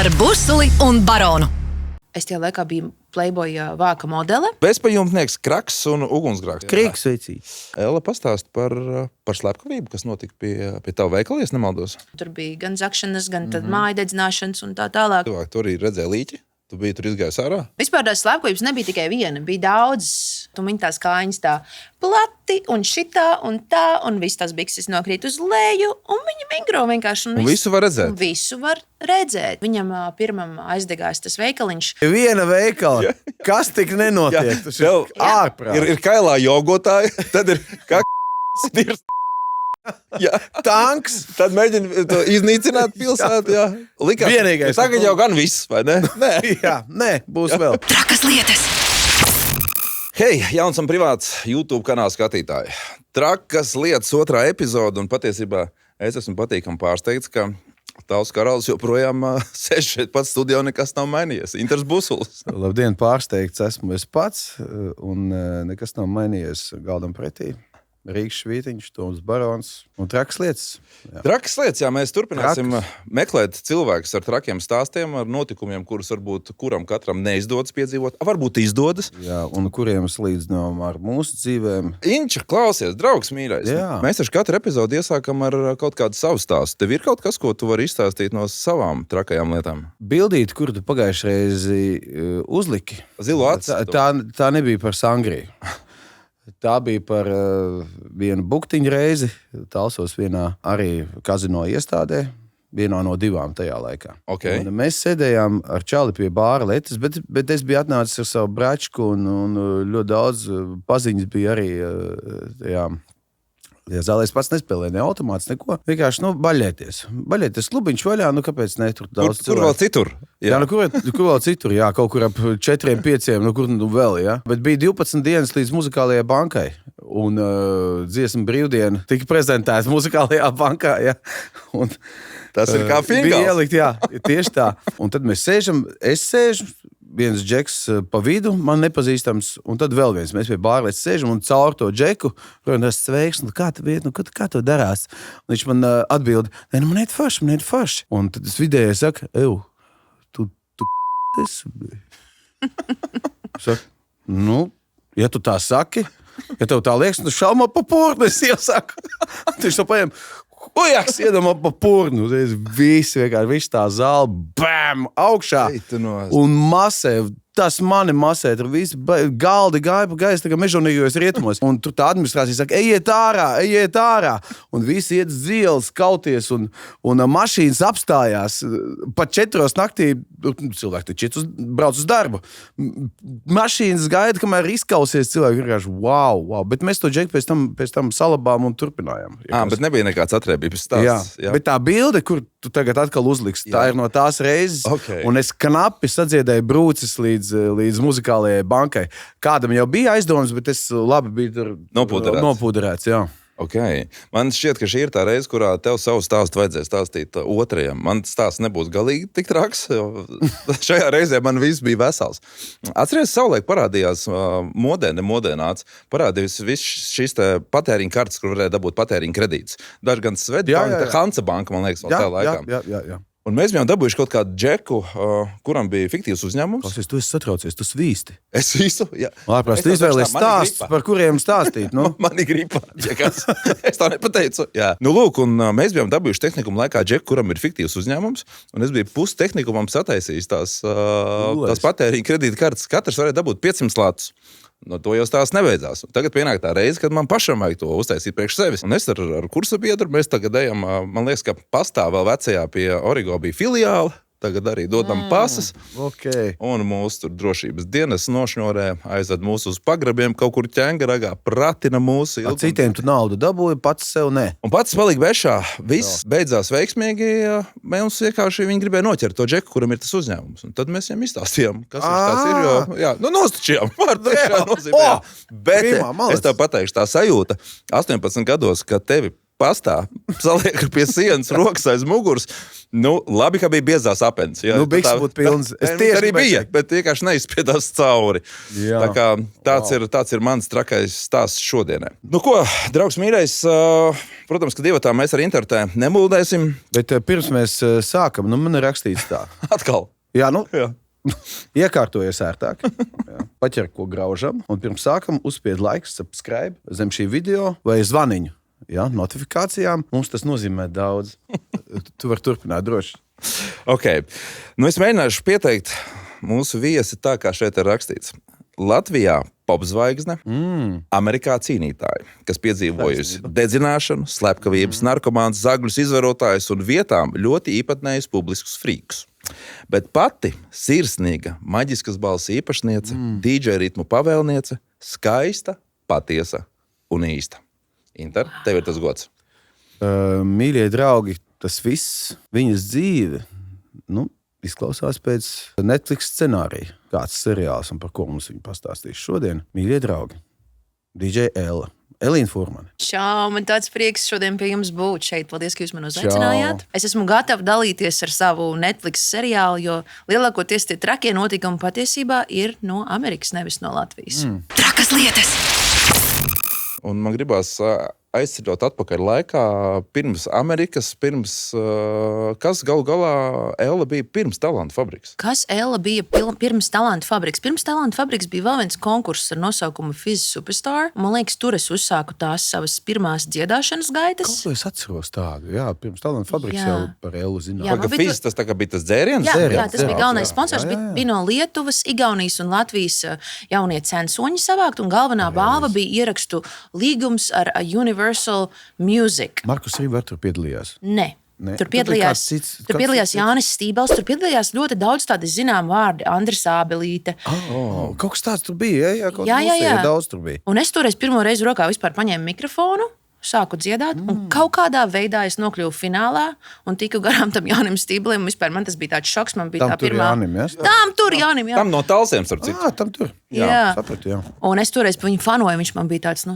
Ar Busuli un Baronu. Es tajā laikā biju Playboy vāka modele. Bezpajumtnieks, kraks un ugunsgrāks. Kriks veicīts. Ella pastāst par slepkavību, kas notika pie tava veikala, ja nemaldos. Tur bija gan zakšanas, gan māja dedzināšanas un tā tālāk. Cilvēki tur arī redzēja līķi. Tu biji tur izgājis ārā? Vispār tās slepkavības nebija tikai viena. Bija daudz, tu viņi tās kājiņas tā plati un šitā un tā, un viss tās bikses nokrīt uz leju, un viņi mingro vienkārši. Un visu var redzēt? Visu var redzēt. Viņam pirmam aizdegās tas veikaliņš. Viena veikala. Kas tik nenotiek? Tas ir ārprāt. Ir kailā jogotāji, tad ir dirst. Jā. Tanks. Tad mēģina to iznīcināt pilsētu. Jā. Likās, Vienīgais. Tagad jau gan viss, vai ne? Nē, būs vēl. Trakas lietas. Hei, jauns un privāts YouTube kanāla skatītāji. Trakas lietas 2. epizode, un patiesībā es esmu patīkami pārsteigts, ka tavs karalis joprojām sēž šeit pats studijā, nekas nav mainījies. Inters Busuls. Labdien, pārsteigts esmu es pats, un nekas nav mainījies galdam pretī. Rīgas Švītiņš, Toms Barons un trakas lietas. Jā. Trakas lietas, jā, mēs turpināsim meklēt cilvēkus ar trakiem stāstiem, ar notikumiem, kurus varbūt katram neizdodas piedzīvot, varbūt izdodas. Jā, un kuriem slīdzinām ar mūsu dzīvēm. Inča, klausies, draugs mīļais. Jā. Mēs taču katru epizodi iesākam ar kaut kādu savu stāstu. Tev ir kaut kas, ko tu vari izstāstīt no savām trakajām lietām? Bildīt, kuru tu pagājušajā reizi uzliki. Zilo acis. Tā nebija par sangriju. Tā bija par vienu buktiņu reizi. Talsos vienā arī kazino iestādē. Vienā no 2 tajā laikā. Okay. Un mēs sēdējām ar čali pie bāra letes, bet es biju atnācis ar savu bračku un ļoti daudz paziņas bija arī tajā. Ja zālē es pats nespēlēju, ne automāts, neko. Vienkārši, baļēties. Baļēties klubiņš vaļā, cilvēku ne tur daudz cilvēku. Kur vēl citur? Jā, kur vēl citur, jā, kaut kur ap 4-5, kur vēl, jā. Bet bija 12 dienas līdz muzikālajai bankai. Un dziesmu brīvdiena tika prezentēta muzikālajā bankā, jā. Un, tas ir kā fingals. Bija ielikt, jā, tieši tā. Un tad mēs sēžam, es sēžu, viens džeks pa vidu, man nepazīstams, un tad vēl viens. Mēs pie bārlēs sēžam un caur to džeku, kuriem tas sveiks, kā tu darās? Un viņš man atbild, man iet forši. Un tad es vidēji saku, tu esi. Saku, ja tu tā saki, ja tev tā liekas, tu šaumā pa purnu, es iesaku. Viņš to paņem, ujaks, iedomā pa purnu. Viss tā zāle, bam, augšā. Un masē. Tas mani masē, tur visi galdi gāja pa gaisu, tā kā mežonīgajos rietumos. Un tur tā administrācija saka, ejiet ārā. Un visi iet uz ielas kauties, un mašīnas apstājās. Pat 4 naktī, cilvēki taču brauc uz darbu. Mašīnas gaida, kamēr izkausies cilvēki. Vienkārši, wow. Bet mēs to džeku pēc tam salabām un turpinājām. Bet nebija nekāds atriebības stāsts. Jā. Bet tā bilde, kur tu tagad atkal uzliksi, tā ir no tās reizes. Okay. Un es knapi sadziedēju brūcis līdz muzikālajai bankai. Kādam jau bija aizdomas, bet es labi biju tur nopūderēts, jā. Okay. Man šķiet, ka šī ir tā reize, kurā tev savu stāstu vajadzēs stāstīt otrajam. Man stāsts nebūs galīgi tik traks, jo šajā reizē man viss bija vesels. Atceries, savulaik parādījās modē nāca, parādījās viss šīs patēriņa kartes, kur varēja dabūt patēriņa kredītus. Daži gan Svetbanka, Hansa banka, man liekas, vēl tā laikā. Jā. Un mēs bijām dabūjuši kaut kādu džeku, kuram bija fiktīvs uzņēmums. Klausies, tu esi satraucies, tu svīsti. Es visu, jā. Ārprāt, tu izvēlies stāsts, par kuriem stāstīt, Mani gripa, džekas. Es tā nepateicu. Jā. Lūk, un mēs bijām dabūjuši tehnikuma laikā džeku, kuram ir fiktīvs uzņēmums, un es biju pustehnikumam sataisījis tās patēriņa kredīta kartes. Katrs varēja dabūt 500 latus. No to jau stāsts nebeidzās. Tagad pienāk tā reize, kad man pašam vajag to uztaisīt priekš sevis. Un es ar kursa biedru, mēs tagad ejam, man liekas, ka pastāv vēl vecajā pie Origo bija filiāli. Tagad arī dodam pasas. Okay. Un mūsu tur drošības dienas nošņorē, aizved mūsu uz pagrabiem, kaut kur ķengaragā, pratina mūsu. Ar citiem tu naudu dabūji, pats sev ne. Un pats palika bešā. Viss beidzās veiksmīgi. Mums vienkārši viņi gribēja noķert to džeku, kuram ir tas uzņēmums. Un tad mēs viņam izstāstījām, kas tas ir. Jo, nostačījām. Bet es tev pateikšu, tā sajūta 18 gados, kad tevi pastā, saliek pie sienas rokas aiz muguras, Nu, labi, ka bija biezās apens. Jā, Nu, bikses būtu pilns. Es tieši arī gribēju bija, teikt. bet vienkārši neizspiedās cauri. Jā. Tā kā tāds ir mans trakais stāsts šodienai. Nu ko, draugs mīļais, protams, ka divatā mēs ar Intertē nemuldēsim. Bet pirms mēs sākam, man ir rakstīts tā. Atkal. Jā, Jā. Iekārtojies ērtāk, paķer ko graužam, un pirms sākam uzspied laiks, subscribe zem šī video vai zvaniņu. Jā, notifikācijām. Mums tas nozīmē daudz. Tu vari turpināt droši. Okay. Nu, es mēģināšu pieteikt mūsu viesi tā, kā šeit ir rakstīts. Latvijā popzvaigzne, Amerikā cīnītāji, kas piedzīvojusi dedzināšanu, slepkavības, narkomāns, zagļus izvarotājus un vietām ļoti īpatnējus publiskus frīkus. Bet pati sirsnīga, maģiskas balss īpašniece, DJ ritmu pavēlniece, skaista, patiesa un īsta. Inter, tev ir tas gods. Mīļie draugi, tas viss, viņas dzīve, izklausās pēc Netflix scenārija. Kāds seriāls un par ko mums viņa pastāstīs šodien. Mīļie draugi, DJ Ella, Elīna Furmane. Čau, man tāds prieks šodien pie jums būt šeit. Paldies, ka jūs man uzaicinājāt. Es esmu gatava dalīties ar savu Netflix seriālu, jo lielākoties tie trakie notikumi patiesībā ir no Amerikas, nevis no Latvijas. Trakas lietas. Un man gribās aizceļot atpakaļ laikā, pirms Amerikas, kas galu galā Ella bija pirms Talantu fabrikas. Kas Ella bija pirms Talantu fabrikas? Pirms Talantu fabrikas bija vēl viens konkurss ar nosaukumu Fizz Superstar. Man liekas, tur es uzsāku tās savas pirmās dziedāšanas gaitas. Kaut ko es atceros tādu, jā, pirms Talantu fabrikas Jā. jau par Ellu zināt. Jā, Pagaid, Fizz, tas tā kā bija tas dzēriens? Jā, tas bija galvenais jā. sponsors. Jā. Bija no Lietuvas, Igaunijas un Latvijas jaunie censoņi savākt, un galvenā balva bija ierakstu līgums ar Universal Music. Markus Rīver tur piedalījās. Ne. Ne. Tur Tur bija piedalījās, kāds cits- tur kāds piedalījās cits? Jānis Stībels, tur piedalījās ļoti daudz tādi zinām vārdi. Andris Ābelīte. Kaut kas tāds tur bija, jā, kaut Jā, jā, jā. daudz tur bija. Un es toreiz pirmo reizi rokā vispār paņēmu mikrofonu, sāku dziedāt, un kaut kādā veidā es nokļuvu finālā un tiku garām tam Jānim Stīblim. Vispār man tas bija tāds šoks, man bija Tam tā tur pirmā. Jānim, jā? Tam tur Jānim, jā. Tam no talsiem, starp citu. Tam tur. Jā. Sapratu, jā. Un es toreiz par viņu fanoju, viņš man bija tāds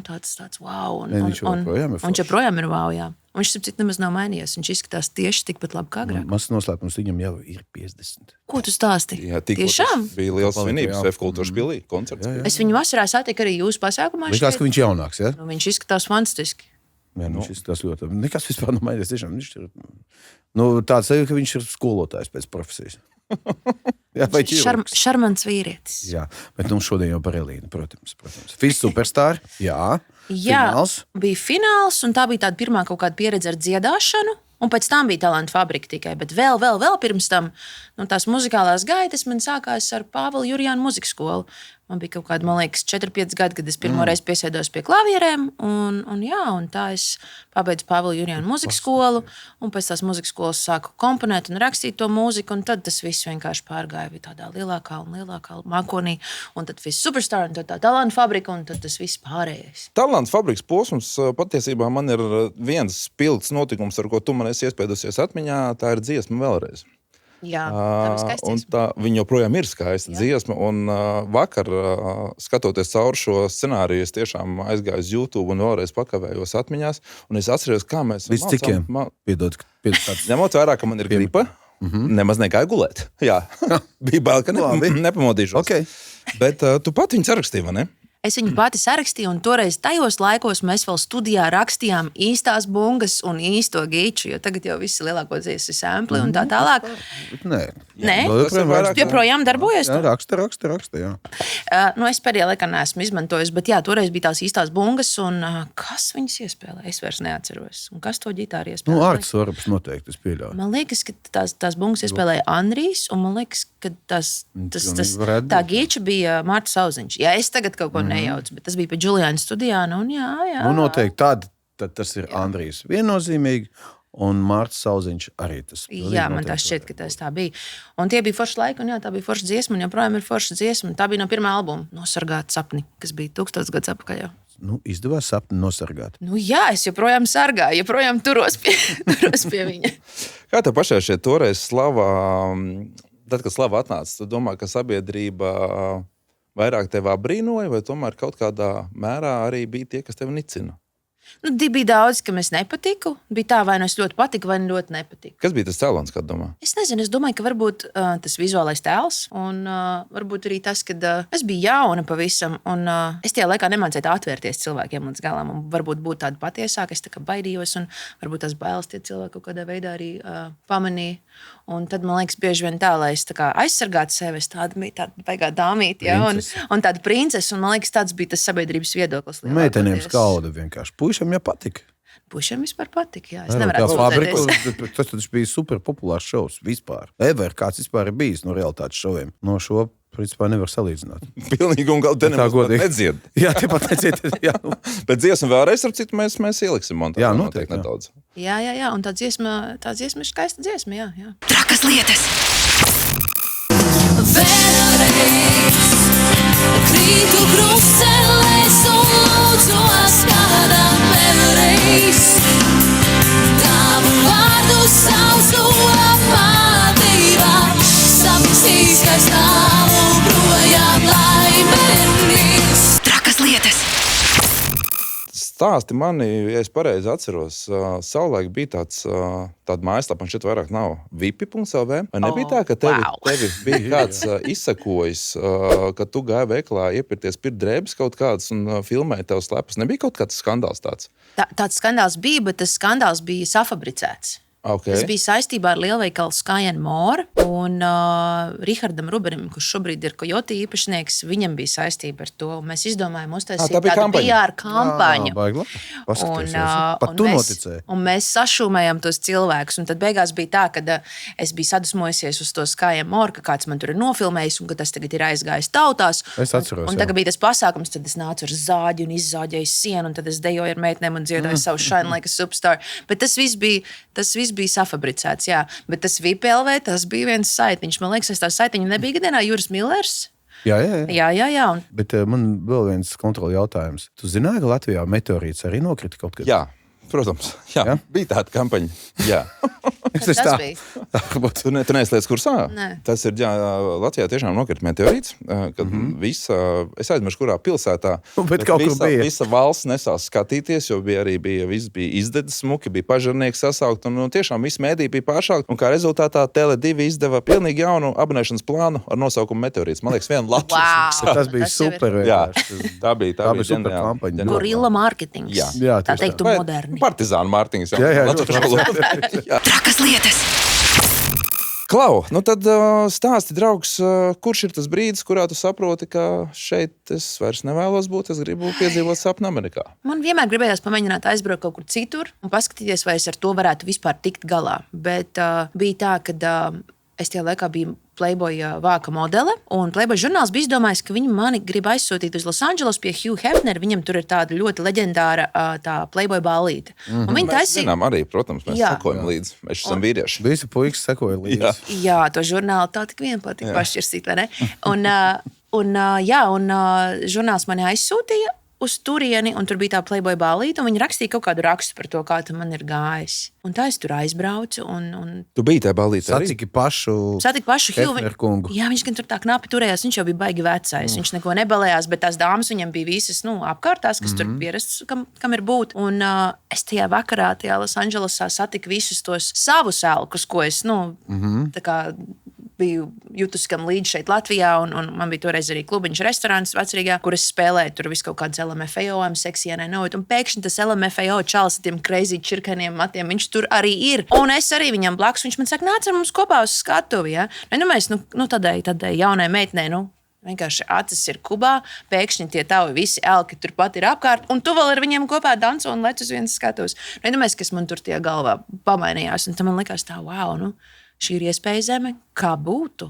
wow. Ne, viņš joprojām ir un viņš joprojām ir wow, jā. Un viņš, starp citu, nemaz nav mainījies. Viņš izskatās tieši tikpat labi kā agrāk. Mans noslēpums viņam jau ir 50. Ko tu stāsti? Jā, tikko Tiešām? tas bija liels Palika, svinības, jā. F-kultūras pilī, koncerts. Es viņu vasarā satiku arī jūsu pasākumā. Likās, šeit. ka viņš jaunāks, jā? Nu, viņš izskatās fantastiski. Jā, viņš izskatās ļoti. Nekas vispār nav mainījies. Tiešām viņš ir tāds, ka viņš ir skolotājs pēc profesijas. Jā, vai ķirurgs. Šarmants vīrietis. Jā, bet šodien jau par Elīnu, protams. Fizz Superstar, jā. Jā, Fināls. bija fināls, un tā bija tāda pirmā kaut kāda pieredze ar dziedāšanu. Un pēc tam bija Talantu fabrika tikai. Bet vēl pirms tam tās muzikālās gaitas man sākās ar Pāvila Jurjāna muzikas skolu. Man bija kaut kāda, man liekas, 4-5 gadi, kad es pirmo reizi piesēdos pie klavierēm. Un tā es pabeidzu Pāvila Jurjāna muzikas skolu. Un pēc tās muzikas skolas sāku komponēt un rakstīt to mūziku. Un tad tas viss vienkārši pārgāja bija tādā lielākā mākonī. Un tad Fizz Superstar, un tad tā Talantu fabrika, un tad tas viss pārējais. Talantu fabrikas posms patiesībā man ir viens spilgts notikums, ar ko tu man esi iespēdusies atmiņā. Tā ir dziesma vēlreiz. Jā, tā ir skaista Un dziesma. tā, viņa joprojām ir skaista dziesma. Un vakar, skatoties cauri šo scenāriju, es tiešām aizgāju uz YouTube un vēlreiz pakavējos atmiņās. Un es atceros, kā mēs Līdz cikiem? Piedod, tāds. Ņemot vērā, ka man ir gripa, nemaz negāju gulēt. Jā, bija bail, ka nepamodīšos. Okay. Bet tu pat viņu sarakstīji, vai ne? Es viņu pati sarakstīju, un toreiz tajos laikos mēs vēl studijā rakstījām īstās bungas un īsto gīču, jo tagad jau visi lielākoties ir sampli un tā tālāk. Nē. Nē? Tas ir vairāk- Joprojām darbojas? Jā, raksta, jā. Es pēdējā laikā neesmu izmantojis, bet jā, toreiz bija tās īstās bungas, un kas viņas iespēlēja? Es vairs neatceros. Un kas to ģitāru iespēlēja? Ārts Orabs noteikti, es pieļauju. Man liekas, ka tās bungas iespēlēja Andrijs, un man liekas, ka varētu tā būt. gīča bija Mārta Sauziņš. Jā, es tagad kaut ko nejaucu, bet tas bija pie Džuliāna studijā, un jā. Noteikti tad tas ir Andrijs viennozīmīgi, un Mārts Sauziņš arī tas. Jā, man tā šķiet, ka tas tā bija. Un tie bija forši laiki, un jā, tā bija forša dziesma, un joprojām ir forša dziesma. Tā bija no pirmā albuma Nosargāt sapni, kas bija 1000 gadus atpakaļ jau. Izdevās sapni nosargāt. Jā, es joprojām sargāju, joprojām turos pie viņa. Kā tev pašai šeit toreiz Slava, tad, kad Slava atnāca, tu domā, ka sabiedrība vairāk tevi abrīnoja, vai tomēr kaut kādā mērā arī bija tie, kas tevi nicina? Nu, bija daudz, kam es nepatiku. Bija tā, vai nu es ļoti patiku, vai ļoti nepatiku. Kas bija tas cēlons, kā domā? Es nezinu, es domāju, ka varbūt tas vizuālais tēls, un varbūt arī tas, ka es biju jauna pavisam, un es tajā laikā nemācīju atvērties cilvēkiem līdz galam, un varbūt būt tāda patiesāka, es tā kā baidījos, un varbūt tās bailes tie cilvēki kaut kādā veidā arī pamanīja. Un tad man liekas, bieži vien tā, lai es tā kā aizsargātu sevi, es tāda bija tāda baigā dāmīte, ja, un tāda princese, un man liekas, tāds bija tas sabiedrības viedoklis. Meitenēm skauda vienkārši. Puišam jau patika. Pušiem vispār patika, jā. Es Tā nevarētu fabrika, tas taču bija super populārs šovs vispār. Ever, kāds vispār ir bijis no realitātes šoviem. No šo, principā, nevar salīdzināt. Pilnīgi un galā te nemaz nedzied. Jā, tepat nedzied. Jā. Bet dziesmu vēlreiz, ar citu, mēs ieliksim montā. Jā, noteikti nedaudz. Jā, un tā dziesma ir skaista dziesma, jā. Trakas lietas. Vēlreiz krītu krustcelēs un lūdzu atskādām vēlreiz. Tavu vārdu saucu apmātībā, sapsīs, ka stāvu projām laimēnīs. Trakas lietas. Stāsti mani, ja es pareizi atceros, savulaik bija tāda mājaslapa, man šeit vairāk nav vipi.lv. Vai nebija tā, ka tevi bija kāds izsakojis, ka tu gāji veikalā iepirkties pirkt drēbes kaut kādas un filmēji tev slepas? Nebija kaut kāds skandāls tāds? Tāds skandāls bija, bet tas skandāls bija safabricēts. Okay. Tas bija saistībā ar lielveikalu Sky & More, un Rihardam Ruberim, kurš šobrīd ir Coyote īpašnieks, viņam bija saistība ar to. Mēs izdomājām uztaisīt tādu PR kampaņu. Pat tu noticēji. Un mēs sašūmējām tos cilvēkus, un tad beigās bija tā, ka es biju sadusmojusies uz to Sky & More, ka kāds man tur ir nofilmējis, un ka tas tagad ir aizgājis tautās. Es atceros, un tagad bija tas pasākums, tad es nācu ar zāģi un izzāģēju sienu, un tad es dejoju ar meitnēm un dziedāju savu Shine Like a Superstar. Bet tas viss bija safabricēts, jā. Bet tas VPLV, tas bija viens saitiņš. Man liekas, es tā saitiņu nebija gadienā Juris Millers. Jā. Un... Bet man vēl viens kontrola jautājums. Tu zināji, ka Latvijā meteorīts arī nokrita kaut kad? Jā. Protams, jā. Bija tāda kampaņa. Jā. Tas bija. Tu neesi lietas kursā? Nē. Tas ir, jā, Latvijā tiešām nokrita meteorīts, kad visa, es aizmiršu, kurā pilsētā, bet kaut kur bija. Visa valsts nesās skatīties, jo viss bija izdedzis smuki, bija pažarnieki sasaukt, un tiešām viss mēdī bija pāršaukt, un kā rezultātā Tele2 izdeva pilnīgi jaunu abonēšanas plānu ar nosaukumu meteorīts. Man liekas, viena lapas. Wow. Tas bija super. Jā, tā bija super kampaņa. Gorilla marketings. Jā, tā teiktu moderni. Partizānu mārtiņas. Jā. Trakas lietas. Klau, nu tad stāsti, draugs, kurš ir tas brīdis, kurā tu saproti, ka šeit es vairs nevēlos būt, es gribu piedzīvot sapni Amerikā? Man vienmēr gribējās pamēģināt aizbraukt kaut kur citur un paskatīties, vai es ar to varētu vispār tikt galā. Bet bija tā, ka es tajā laikā biju Playboy vāka modele, un Playboy žurnāls bija izdomājis, ka viņi mani grib aizsūtīt uz Losandželos pie Hugh Hefnera. Viņam tur ir tāda ļoti leģendāra tā Playboy ballīte. Un viņi taisīja... Mēs zinām arī, protams, mēs sekojam līdzi. Mēs esam vīrieši. Visi puikas sekoja līdzi. Jā, to žurnālu tā tik vien patīk pašķirsīt, vai ne? Un žurnāls mani aizsūtīja uz turieni, un tur bija tā Playboy ballīte, un viņi rakstīja kaut kādu rakstu par to, kā tam man ir gājis. Un tā es tur aizbraucu. Tu biji tajā ballītē arī? Satiku pašu Hefner kungu. Jā, viņš gan tur tā knapi turējās, viņš jau bija baigi vecais. Viņš neko nebalējās, bet tās dāmas viņam bija visas apkārtās, kas tur pierasts, kam ir būt. Un es tajā vakarā, tajā Losandželosā satiku visus tos savus elkus, ko es, tā kā biju jutusi kam līdzi šeit Latvijā, un man bija toreiz arī klubiņš restorāns Vecrīgā, kur es spēlēju tur visu kaut kādas LMFAO, Sexy and I Know It, un pēkšņi tas LMFAO čalis ar tiem crazy čirkainiem matiem, viņš tur arī ir. Un es arī viņam blakus, viņš man saka, nāc ar mums kopā uz skatuvi, ja? Mēs, tādai jaunai meitnei, vienkārši acis ir Kubā, pēkšņi tie tavi visi elki turpat ir apkārt, un tu vēl ar viņiem kopā danco un lec uz vienas skatuves. Kas man tur tie galvā pamainījās, un tam man likās tā, wow, šī ir iespēja zeme, kā būtu,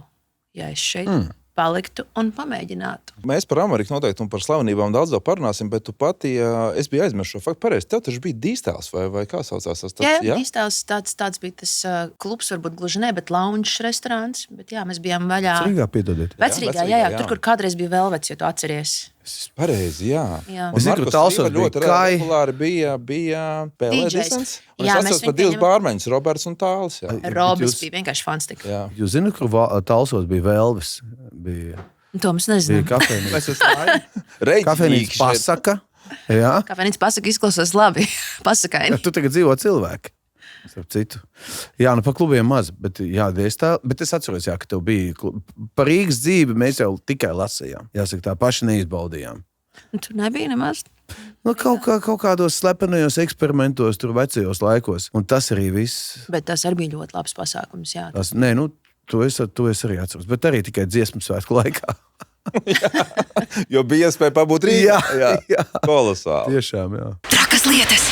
ja es šeit paliktu un pamēģinātu. Mēs par Ameriku noteikti un par slavenībām daudz vēl parunāsim, bet tu pati, es biju aizmirst šo faktu pareizi. Tev taču bija Dīstēls vai kā saucās tas? Jā, Dīstēls tāds bija tas klubs, varbūt gluži ne, bet lounge restorāns. Bet jā, mēs bijām vaļā. Vecrīgā, piedodiet. Vecrīgā, jā. Tur, kur kādreiz bija Velvets, ja tu atceries. Pareizi, jā. Es zinu, ka Talsos ļoti regulāri bija PLDisens. Un es atceros par divas bārmeņus, Roberts un Tāls. Robis bija vienkārši fantastika. Jūs zinu, ka Talsos bija Velves. To mums nezinu. Bija kafejnīca. Kafejnīca Pasaka. Jā? Kā Fenits pasaka, izklausās labi. Pasakaini. Tu tagad dzīvo cilvēki. Starp citu. Jā, nu pa klubiem maz, bet es atceros, jā, ka tev bija par Rīgas dzīvi mēs jau tikai lasījām. Jāsaka, tā paši neizbaudījām. Tur nebija nemaz. Nu, kaut kādos slepenajos eksperimentos, tur vecajos laikos. Un tas arī viss. Bet tas arī bija ļoti labs pasākums, jā. To es arī atceros, bet arī tikai dziesmu svētku laikā. Jo bija iespēja pabūt Rīgā. Jā. Kolosāli. Tiešām, jā. Trakas lietas.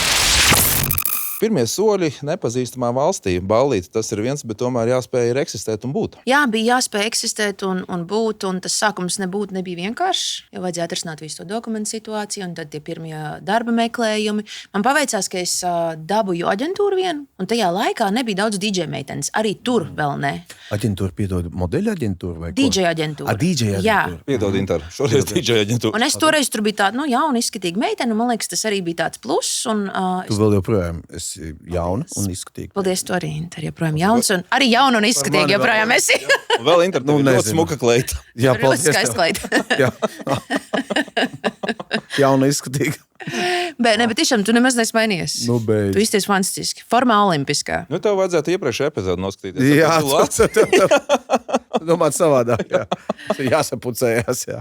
Pirmie soļi nepazīstamā valstī. Ballīte tas ir viens, bet tomēr jāspēj ir eksistēt un būt. Jā, bija jāspēj eksistēt un būt, un tas sākums nebija vienkāršs, jo vajadzēja atrisināt visu to dokumentu situāciju, un tad tie pirmie darba meklējumi. Man paveicās, ka es dabūju aģentūru vienu, un tajā laikā nebija daudz DJ meitenes. Arī tur vēl ne. Aģentūra, piedod, modeļa aģentūra vai ko? DJ aģentūra. DJ aģentūra. Jā. Piedod, Inter, šoreiz DJ aģentūra. Un es toreiz tur biju tāda, jauna, izskatīga meitene, un man liekas, tas arī bija tāds pluss. Tu vēl joprojām esi jauna un izskatīga. Paldies, tu arī, Inter, joprojām jauns, un arī jauna un izskatīga joprojām esi. Vēl Inter, tev ir ļoti smuka kleita. Jā, Ļoti skaists kleita. Jā. Jauna izskatīga. Bet tiešām tu nemaz nesmainies. Nu, beidz. Tu izties fantastiski. Formā olimpiskā. Nu, tev vajadzētu iepriekšējā epizodē noskatīties. Jā, domāt savādāk. Jāsapucējās, jā.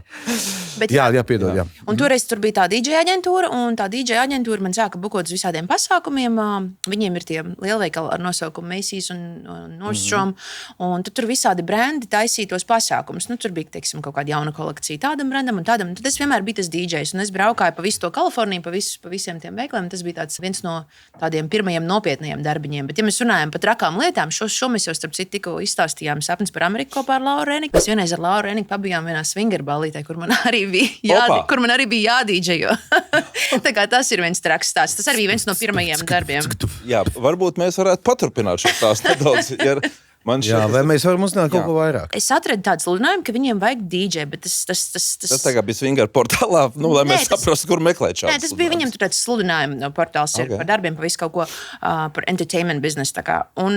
Bet, Jā, piedod, jā. Un toreiz tur bija tā DJ aģentūra, un tā DJ aģentūra man sāka bukot uz visādiem pasākumiem. Viņiem ir tie lielveikali ar nosaukumu Macy's un Nordstrom, un tur visādi brendi taisītos pasākumus. Nu, tur bija, teiksim, kaut kāda jauna kolekcija tādam brendam un tādam. Tad es vienmēr biju tas DJs, un es braukāju pa visu to Kaliforniju, pa visiem tiem veikaliem. Tas bija viens no tādiem pirmajiem nopietnajiem darbiņiem. Bet, ja mēs runājam par trakām lietām, šo mēs jau starp citu tikko izstāstījām Sapnis par Ameriku kopā ar Lauru Reniku. Mēs vienreiz ar Lauru Reniku pabijām vienā swingerballītē, kur man arī bija jādīdžejo. Tā kā tas ir viens traks stāsts. Tas arī bija viens no pirmajiem darbiem. Jā, varbūt mēs varētu paturpināt šo stāstu nedaudz. Jā, vai mēs varam uzzināt kaut ko vairāk? Es atradu tādu sludinājumu, ka viņiem vajag DJ, bet Tas tagad bija Swinger portālā, lai mēs saprastu, kur meklēt šādu. Nē, tas bija viņam tāds sludinājuma portāls par darbiem, par visu kaut ko, par entertainment biznesu. Un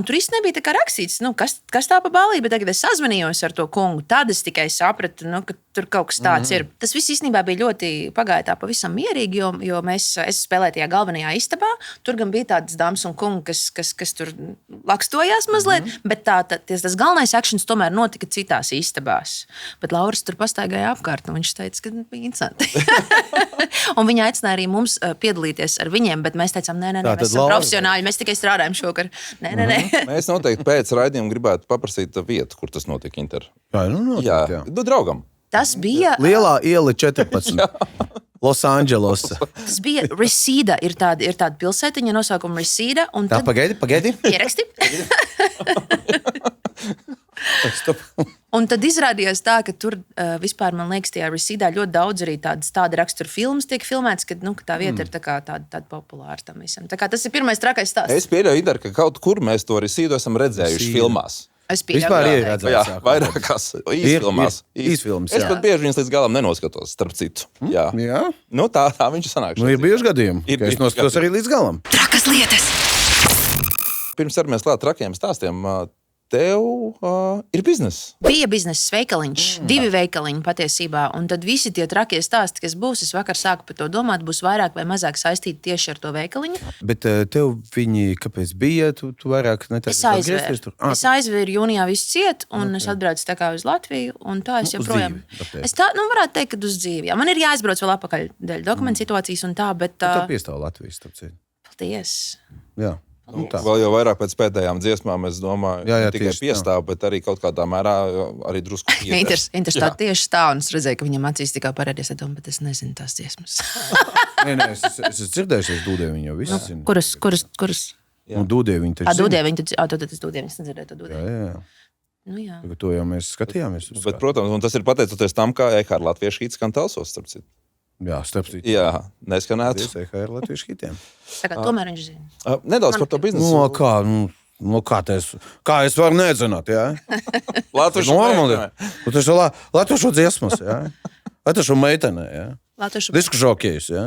tur īsti nebija tā kā rakstīts, kas tā pa balī, bet tagad es sazvanījos ar to kungu, tad es tikai sapratu, ka tur kaut kas tāds ir. Tas viss īstenībā bija ļoti pagāja tā pavisam mierīgi, jo es spēlēju tajā galvenajā istabā. Tur gan bija tādas dāmas un kungi, kas tur lakstojās mazliet, bet tas galvenais akcents tomēr notika citās istabās. Bet Lauris tur pastaigāja apkārt, un viņš teica, ka bija interesanti. Un viņa aicināja arī mums piedalīties ar viņiem, bet mēs teicām, nē, mēs esam profesionāļi, mēs tikai strādājam šokar. Nē. Mēs noteikti pēc raidījuma gribētu paprasīt vietu, kur tas notika, Inter. Jā. Draugam. Tas bija Lielā iela 14. Losandželos. Tas bija Reseda, ir tāda pilsētiņa nosaukuma Reseda. Tā, pagaidi. Ieraksti. Un tad izrādījās tā, ka tur vispār, man liekas, tajā Resedā ļoti daudz arī tāda rakstura filmas tiek filmētas, ka tā vieta ir tāda populāra tam visam. Tā kā tas ir pirmais trakais stāsts. Es pieļauju, Inter, ka kaut kur mēs to Resedu esam redzējuši filmās. Vispār ir redzēts. Jā, vairākās īsfilmās. Īsfilmas, es pat bieži viņas līdz galam nenoskatos, starp citu. Jā. Nu, tā viņš sanāk. Ir bijuši gadījumi, ka es noskatos arī līdz galam. Trakas lietas. Pirms ar mēs klāt trakiem stāstiem, tev ir bizness. Bija bizness veikaliņš, 2 veikaliņi patiesībā, un tad visi tie trakie stāsti, kas būs, es vakar sāku par to domāt, būs vairāk vai mazāk saistīti tieši ar to veikaliņu. Bet tev viņi, kāpēc bija, tu vairāk Es aizvēru jūnijā visu ciet, un es atbraucu tā kā uz Latviju, un tā es joprojām. Es tā, varētu teikt, ka uz dzīvi. Jā, man ir jāaizbrauc vēl apakaļ dēļ dokumentu situācijas un tā, bet... Tu piestāv Latvijas, tāpēc. Paldies. Jā. Vēl jau vairāk pēc pēdējām dziesmām, es domāju, tikai piestāv, bet arī kaut kādā mērā arī drusku iedēs. Interesanti tieši tā, un es redzēju, ka viņam acīs tikai parādījās, bet es nezinu tās dziesmas. Nē, es esmu dzirdējuši, es Dūdēju viņu jau visu zinu. Kuras? Dūdēju viņu taču zinu. Dūdēju viņu, tad es Dūdēju, es nedzirdēju to Dūdēju. Jā. Nu jā. To jau mēs skatījāmies. Bet, protams, un tas ir pateicoties tam, kā EHR latviešu hīts skan talsos, starp citu. Jā, starp citu. Jā, neskanētu. EHR latviešu hitiem. Tā kā tomēr viņš zina. Nedaudz par to biznesu. Kā es varu nezināt, jā? Latviešu normāli. Latviešu dziesmas, jā? Latviešu meitenē, jā? Latviešu. Disku žokejus, jā?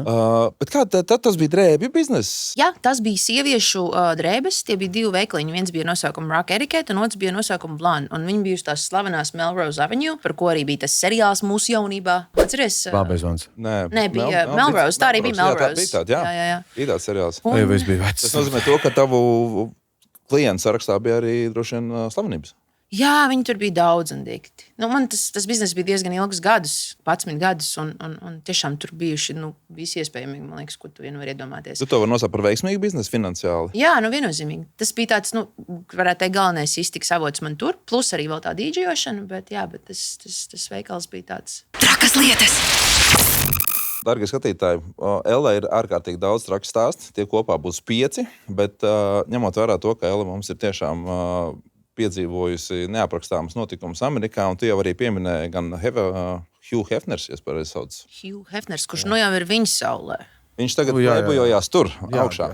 Bet kā tad tas bija drēbju bizness? Jā, tas bija sieviešu drēbes. Tie bija 2 veikaliņi. Viens bija nosaukums Rock Etiquette, un otrs bija nosaukums Blonde. Un viņi bija uz tās slavenās Melrose Avenue, par ko arī bija tas seriāls mūsu jaunībā. Atceries? Bābēzvans. Nē, bija Melrose. Tā arī bija Melrose. Jā. Bija tāds seriāls. Vai es biju vecs? Tas nozīmē to, ka tavu klientu sarakstā bija arī droši vien slavenības. Jā, viņi tur bija daudz un dikti. Man tas bizness bija diezgan ilgus gadus, 11 gadus, un tiešām tur bijuši visi iespējami, man liekas, ko tu vien var iedomāties. Tu to vari nosaukt par veiksmīgu biznesu finansiāli? Jā, viennozīmīgi. Tas bija tāds, varētu teikt, galvenais iztiks avots man tur, plus arī vēl tā dīdžošana, bet tas veikals bija tāds. Trakas lietas. Darbie skatītāji, Ella ir ārkārtīgi daudz traku stāstu. Tie kopā būs 5, bet ņemot vērā to, ka Ella mums ir tiešām piedzīvojusi neaprakstāmas notikumus Amerikā, un tu jau arī pieminēji gan Hugh Hefners, ja pareizi sauc. Hugh Hefners, kurš jau ir viņa saulē. Viņš tagad plēbojojās tur, augšā.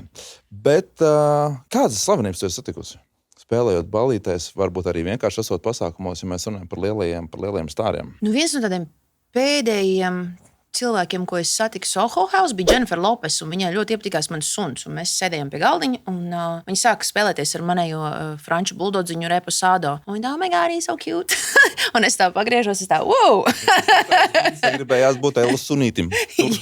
Bet kādas slavenības tu esi satikusi? Spēlējot ballītēs, varbūt arī vienkārši esot pasākumos, ja mēs runājam par lielajiem stāriem. Viens no tādiem pēdējiem cilvēkiem, ko es satiku Soho House, bija Jennifer Lopes, un viņai ļoti iepatikās mans suns. Mēs sēdējām pie galdiņa, un viņa sāka spēlēties ar manējo franču buldodziņu Reposado. Un viņa tā, oh my God, he's so cute. Un es tā pagriežos, es tā, wow! Es gribējās būt Ellas sunītim.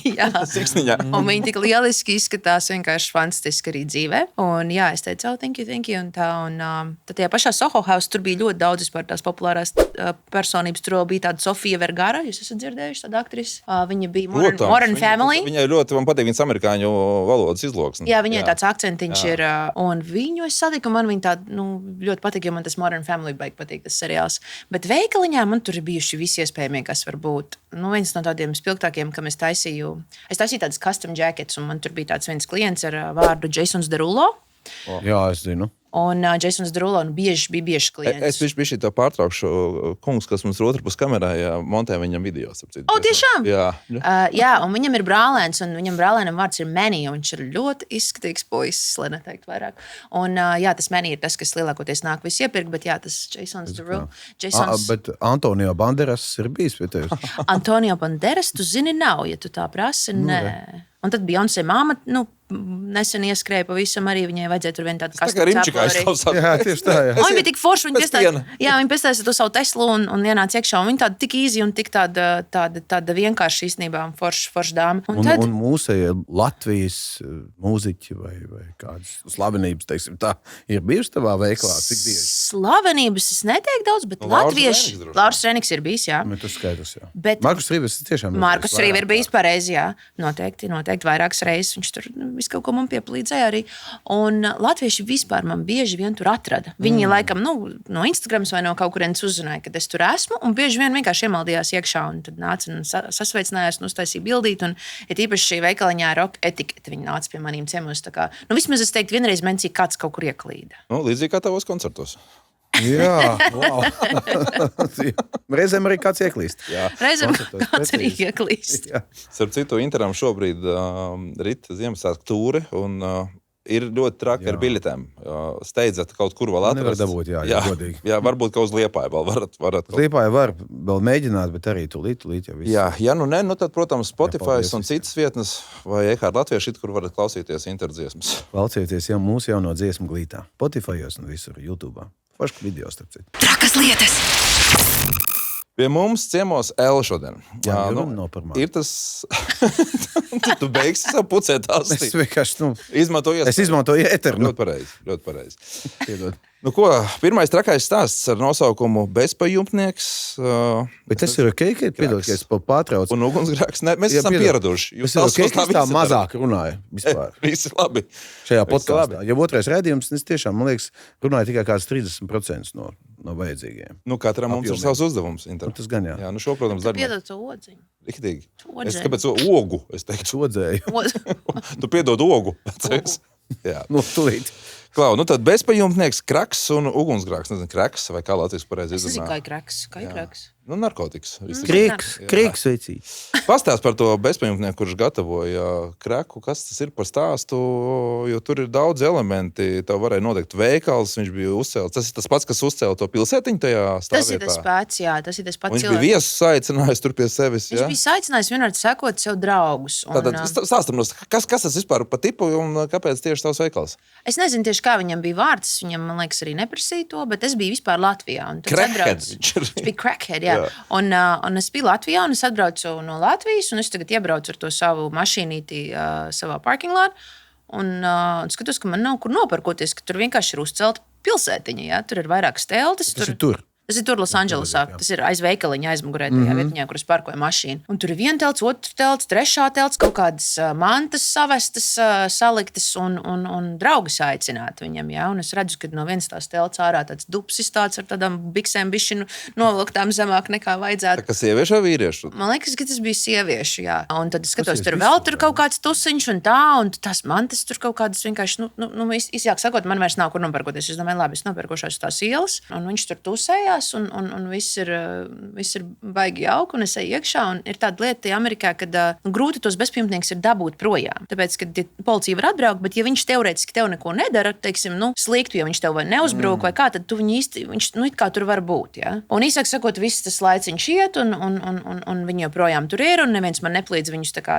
Jā. Siksniņā. Un viņa tik lieliski izskatās, vienkārši fantastiski arī dzīvē. Un jā, es teicu, oh, thank you, un tā. Un tad tajā pašā Soho House tur bija ļoti daudz vispār tās populārās personības. Tur bija tāda Sofija Vergara, jūs esat dzirdējuši, tāda aktrise. Viņa bija Modern Family. Viņai ļoti, man patīk viņas amerikāņu valodas izloksne. Jā, viņai tāds akcentiņš ir. Un viņu es satiku, man viņa tāda ļoti patīk, jo man tas Modern Family baigi patīk, tas seriāls. Bet veikaliņā man tur ir bijuši visi iespējamie, kas var būt. Viens no tādiem spilgtākiem, kam es taisīju tādas custom jackets, un man tur bija tāds viens klients ar vārdu Jasons Derulo. Jā, es zinu. Un Jasons Derulo bija bieži klients. Es biju to pārtraukšu, kungs, kas mums ir otrpus kamerā, montē viņam video. Tiešām? Jā. Jā, un viņam ir brālēns, un viņam brālēnam vārds ir Manny, un viņš ir ļoti izskatīgs puisis, lai neteikt vairāk. Un jā, tas Manny ir tas, kas lielākoties nāk visu iepirkt, bet jā, tas Jasons Derulo. Bet Antonio Banderas ir bijis pie tevis? Antonio Banderas, tu zini, nav, ja tu tā prasi, nē. Un tad Beyoncé māma, nesen ieskrēja pavisam arī, viņai vajadzēja tur vien tādu kastu cēplu. Jā, tieši tā, jā. Viņa bija tik forša, viņa piestāja to savu Teslu un ienāca iekšā, un viņa tāda tik easy un tik tāda vienkārši īstenībā forša dāma. Un mūsējie Latvijas mūziķi vai kādas slavenības, teiksim tā, ir bijuši tavā veiklā? Cik bieži? Slavenības es neteiktu daudz, bet latvieši. Lauris Reniks ir bijis, jā. Tas skaidrs, jā. Bet Markus Rīvers tiešām ir. Markus Rīvers ir bijis pareizi, jā. Noteikti vairākas reizes. Viņš tur visu kaut ko man pieplīdzēja arī. Un latvieši vispār man bieži vien tur atrada. Viņi laikam no Instagrams vai no kaut kurienes uzzināja, kad es tur esmu, un bieži vien vienkārši iemaldījās iekšā un tad nāca un sasveicinājās un uztaisīja bildīt. Un itīpaši šī veikaliņā Rock Etiquette viņi nāca pie maniem ciemos. Vismaz es teiktu, vienreiz mēnesī kāds kaut kur ieklīda. Līdzīgi kā tavos koncertos. Jā, wow. Reizēm arī kāds ieklīst. Reizēm kāds arī ieklīst. Starp citu, Interam šobrīd rita Ziemassvētku tūri un ir ļoti traki ar biļetēm. Steidzat kaut kur vēl atrast. Nevar dabūt, jā, godīgi. Jā, varbūt kaut uz Liepāju vēl varat. Liepāju var vēl mēģināt, bet arī tūlīt jau viss. Jā, tad, protams, Spotify un citas vietnes vai Ehāda Latvieši, kur varat klausīties interdziesmas. Valcieties jau mūsu jauno dziesmu glītā. Spotifyos un visur, YouTube'ā. Pašku video, starp citu. Trakas lietas. Pie mums ciemos Ella šodien. Jā, ir tas... Tu beigsi savu pucētās. Es vienkārši, izmantoju eteru. Ļoti pareizi. Pirmais trakais stāsts ar nosaukumu Bezpajumtnieks. Bet tas ir ok, ka es pārtraucu. Un ugunsgrēks. Mēs esam pieraduši. Tas ir ok, ka es tā mazāk runāju vispār. Visi labi. Šajā podkāstā. Ja otrais redzījums, es tiešām, man liekas, runāju tikai kāds 30% no vajadzīgiem. Katram mums ir savs uzdevums. Tas gan jā. Jā, šo, protams, darbā. Piedod to odziņu. Riktīgi. Kāpēc ogu? Es teiktu. Odzēju. Tu piedod ogu. Jā. Tulīt. Klau, tad bezpajumtnieks, kraks un ugunsgrēks. Nezinu, kraks vai kā Latvijas pareizi izrunā. Es zinu, kā ir kraks. Narkotikas. Krieks veicīt. Pastāst par to bezpajumtnieku, kurš gatavoja kreku. Kas tas ir par stāstu? Jo tur ir daudz elementi. Tev varēja nodegt veikals, viņš bija uzcēlts. Tas ir tas pats, kas uzcēla to pilsētiņu tajā stāvvietā. Tas ir tas pats, jā. Tas ir tas pats Viņš bija viesus aicinājis tur pie sevis, Viņš bija aicinājis vienmēr sekot sev draugus. Tātad stāstam, kas tas vispār pa tipu un kāpēc tieši tavs veikals? Es nezinu tieši, kā viņam bija vārds. Viņam, man liekas, arī neprasīja to, bet es biju vispār Latvijā. Crackhead. Viņš bija crackhead, jā. Un es biju Latvijā, un es atbraucu no Latvijas, un es tagad iebraucu ar to savu mašīnīti savā parking lot, un skatos, ka man nav kur nopirkoties, ka tur vienkārši ir uzcelta pilsētiņa, jā. Tur ir vairākas teltis. Tas ir tur. Tas ir tur Losandželosā. Tas ir aiz veikaliņa, aizmugurē tajā vietņā, kur es parkoju mašīnu. Un tur ir viena telts, otra telts, trešā telts, kaut kādas mantas savestas, saliktas un draugus aicināt viņam. Jā? Un es redzu, ka no vienas tās telts ārā tāds dupsis tāds ar tādām biksēm bišķinu novilktām zemāk nekā vajadzētu. Tā kā sieviešu vai vīriešu? Man liekas, ka tas bija sieviešu, jā. Un tad es skatos, tur vēl tur kaut kāds tusiņš un tā, un tās mantas tur kaut kādas vienkārši, īsāk sakot, man vairs nav kur nopirkoties. Es domāju, labi, es nopirkošos tās ielas, un viņš tur tusējās. Un viss ir baigi jauki, un es eju iekšā. Ir tāda lieta Amerikā, kad grūti tos bezpajumtniekus ir dabūt projām. Tāpēc, ka policija var atbraukt, bet ja viņš teorētiski tev neko nedara, teiksim, sliktu, ja viņš tev vai neuzbrūk, vai kā, tad tu viņu īsti, viņš it kā tur var būt. Ja? Un īsāk sakot, viss tas laiciņš iet, un viņi joprojām tur ir, un neviens man neplīdz viņus tā kā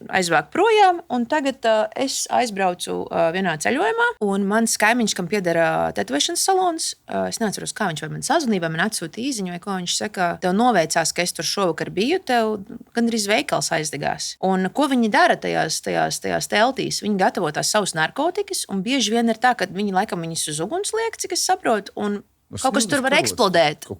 aizvākt projām. Un tagad es aizbraucu vienā ceļojumā, un mans kaimiņš, kam pieder tetovēšanas salons, es neatceros, kā viņš vai man sazvanīja, man atsūta īziņu, vai ko viņš saka, tev noveicās, ka es tur šovakar biju, tev gandrīz veikals aizdegās. Un ko viņi dara tajās teltīs? Viņi gatavo tās savus narkotikas, un bieži vien ir tā, ka viņi laikam viņus uz uguns liek, cik es saprotu, un kaut kas tur var eksplodēt.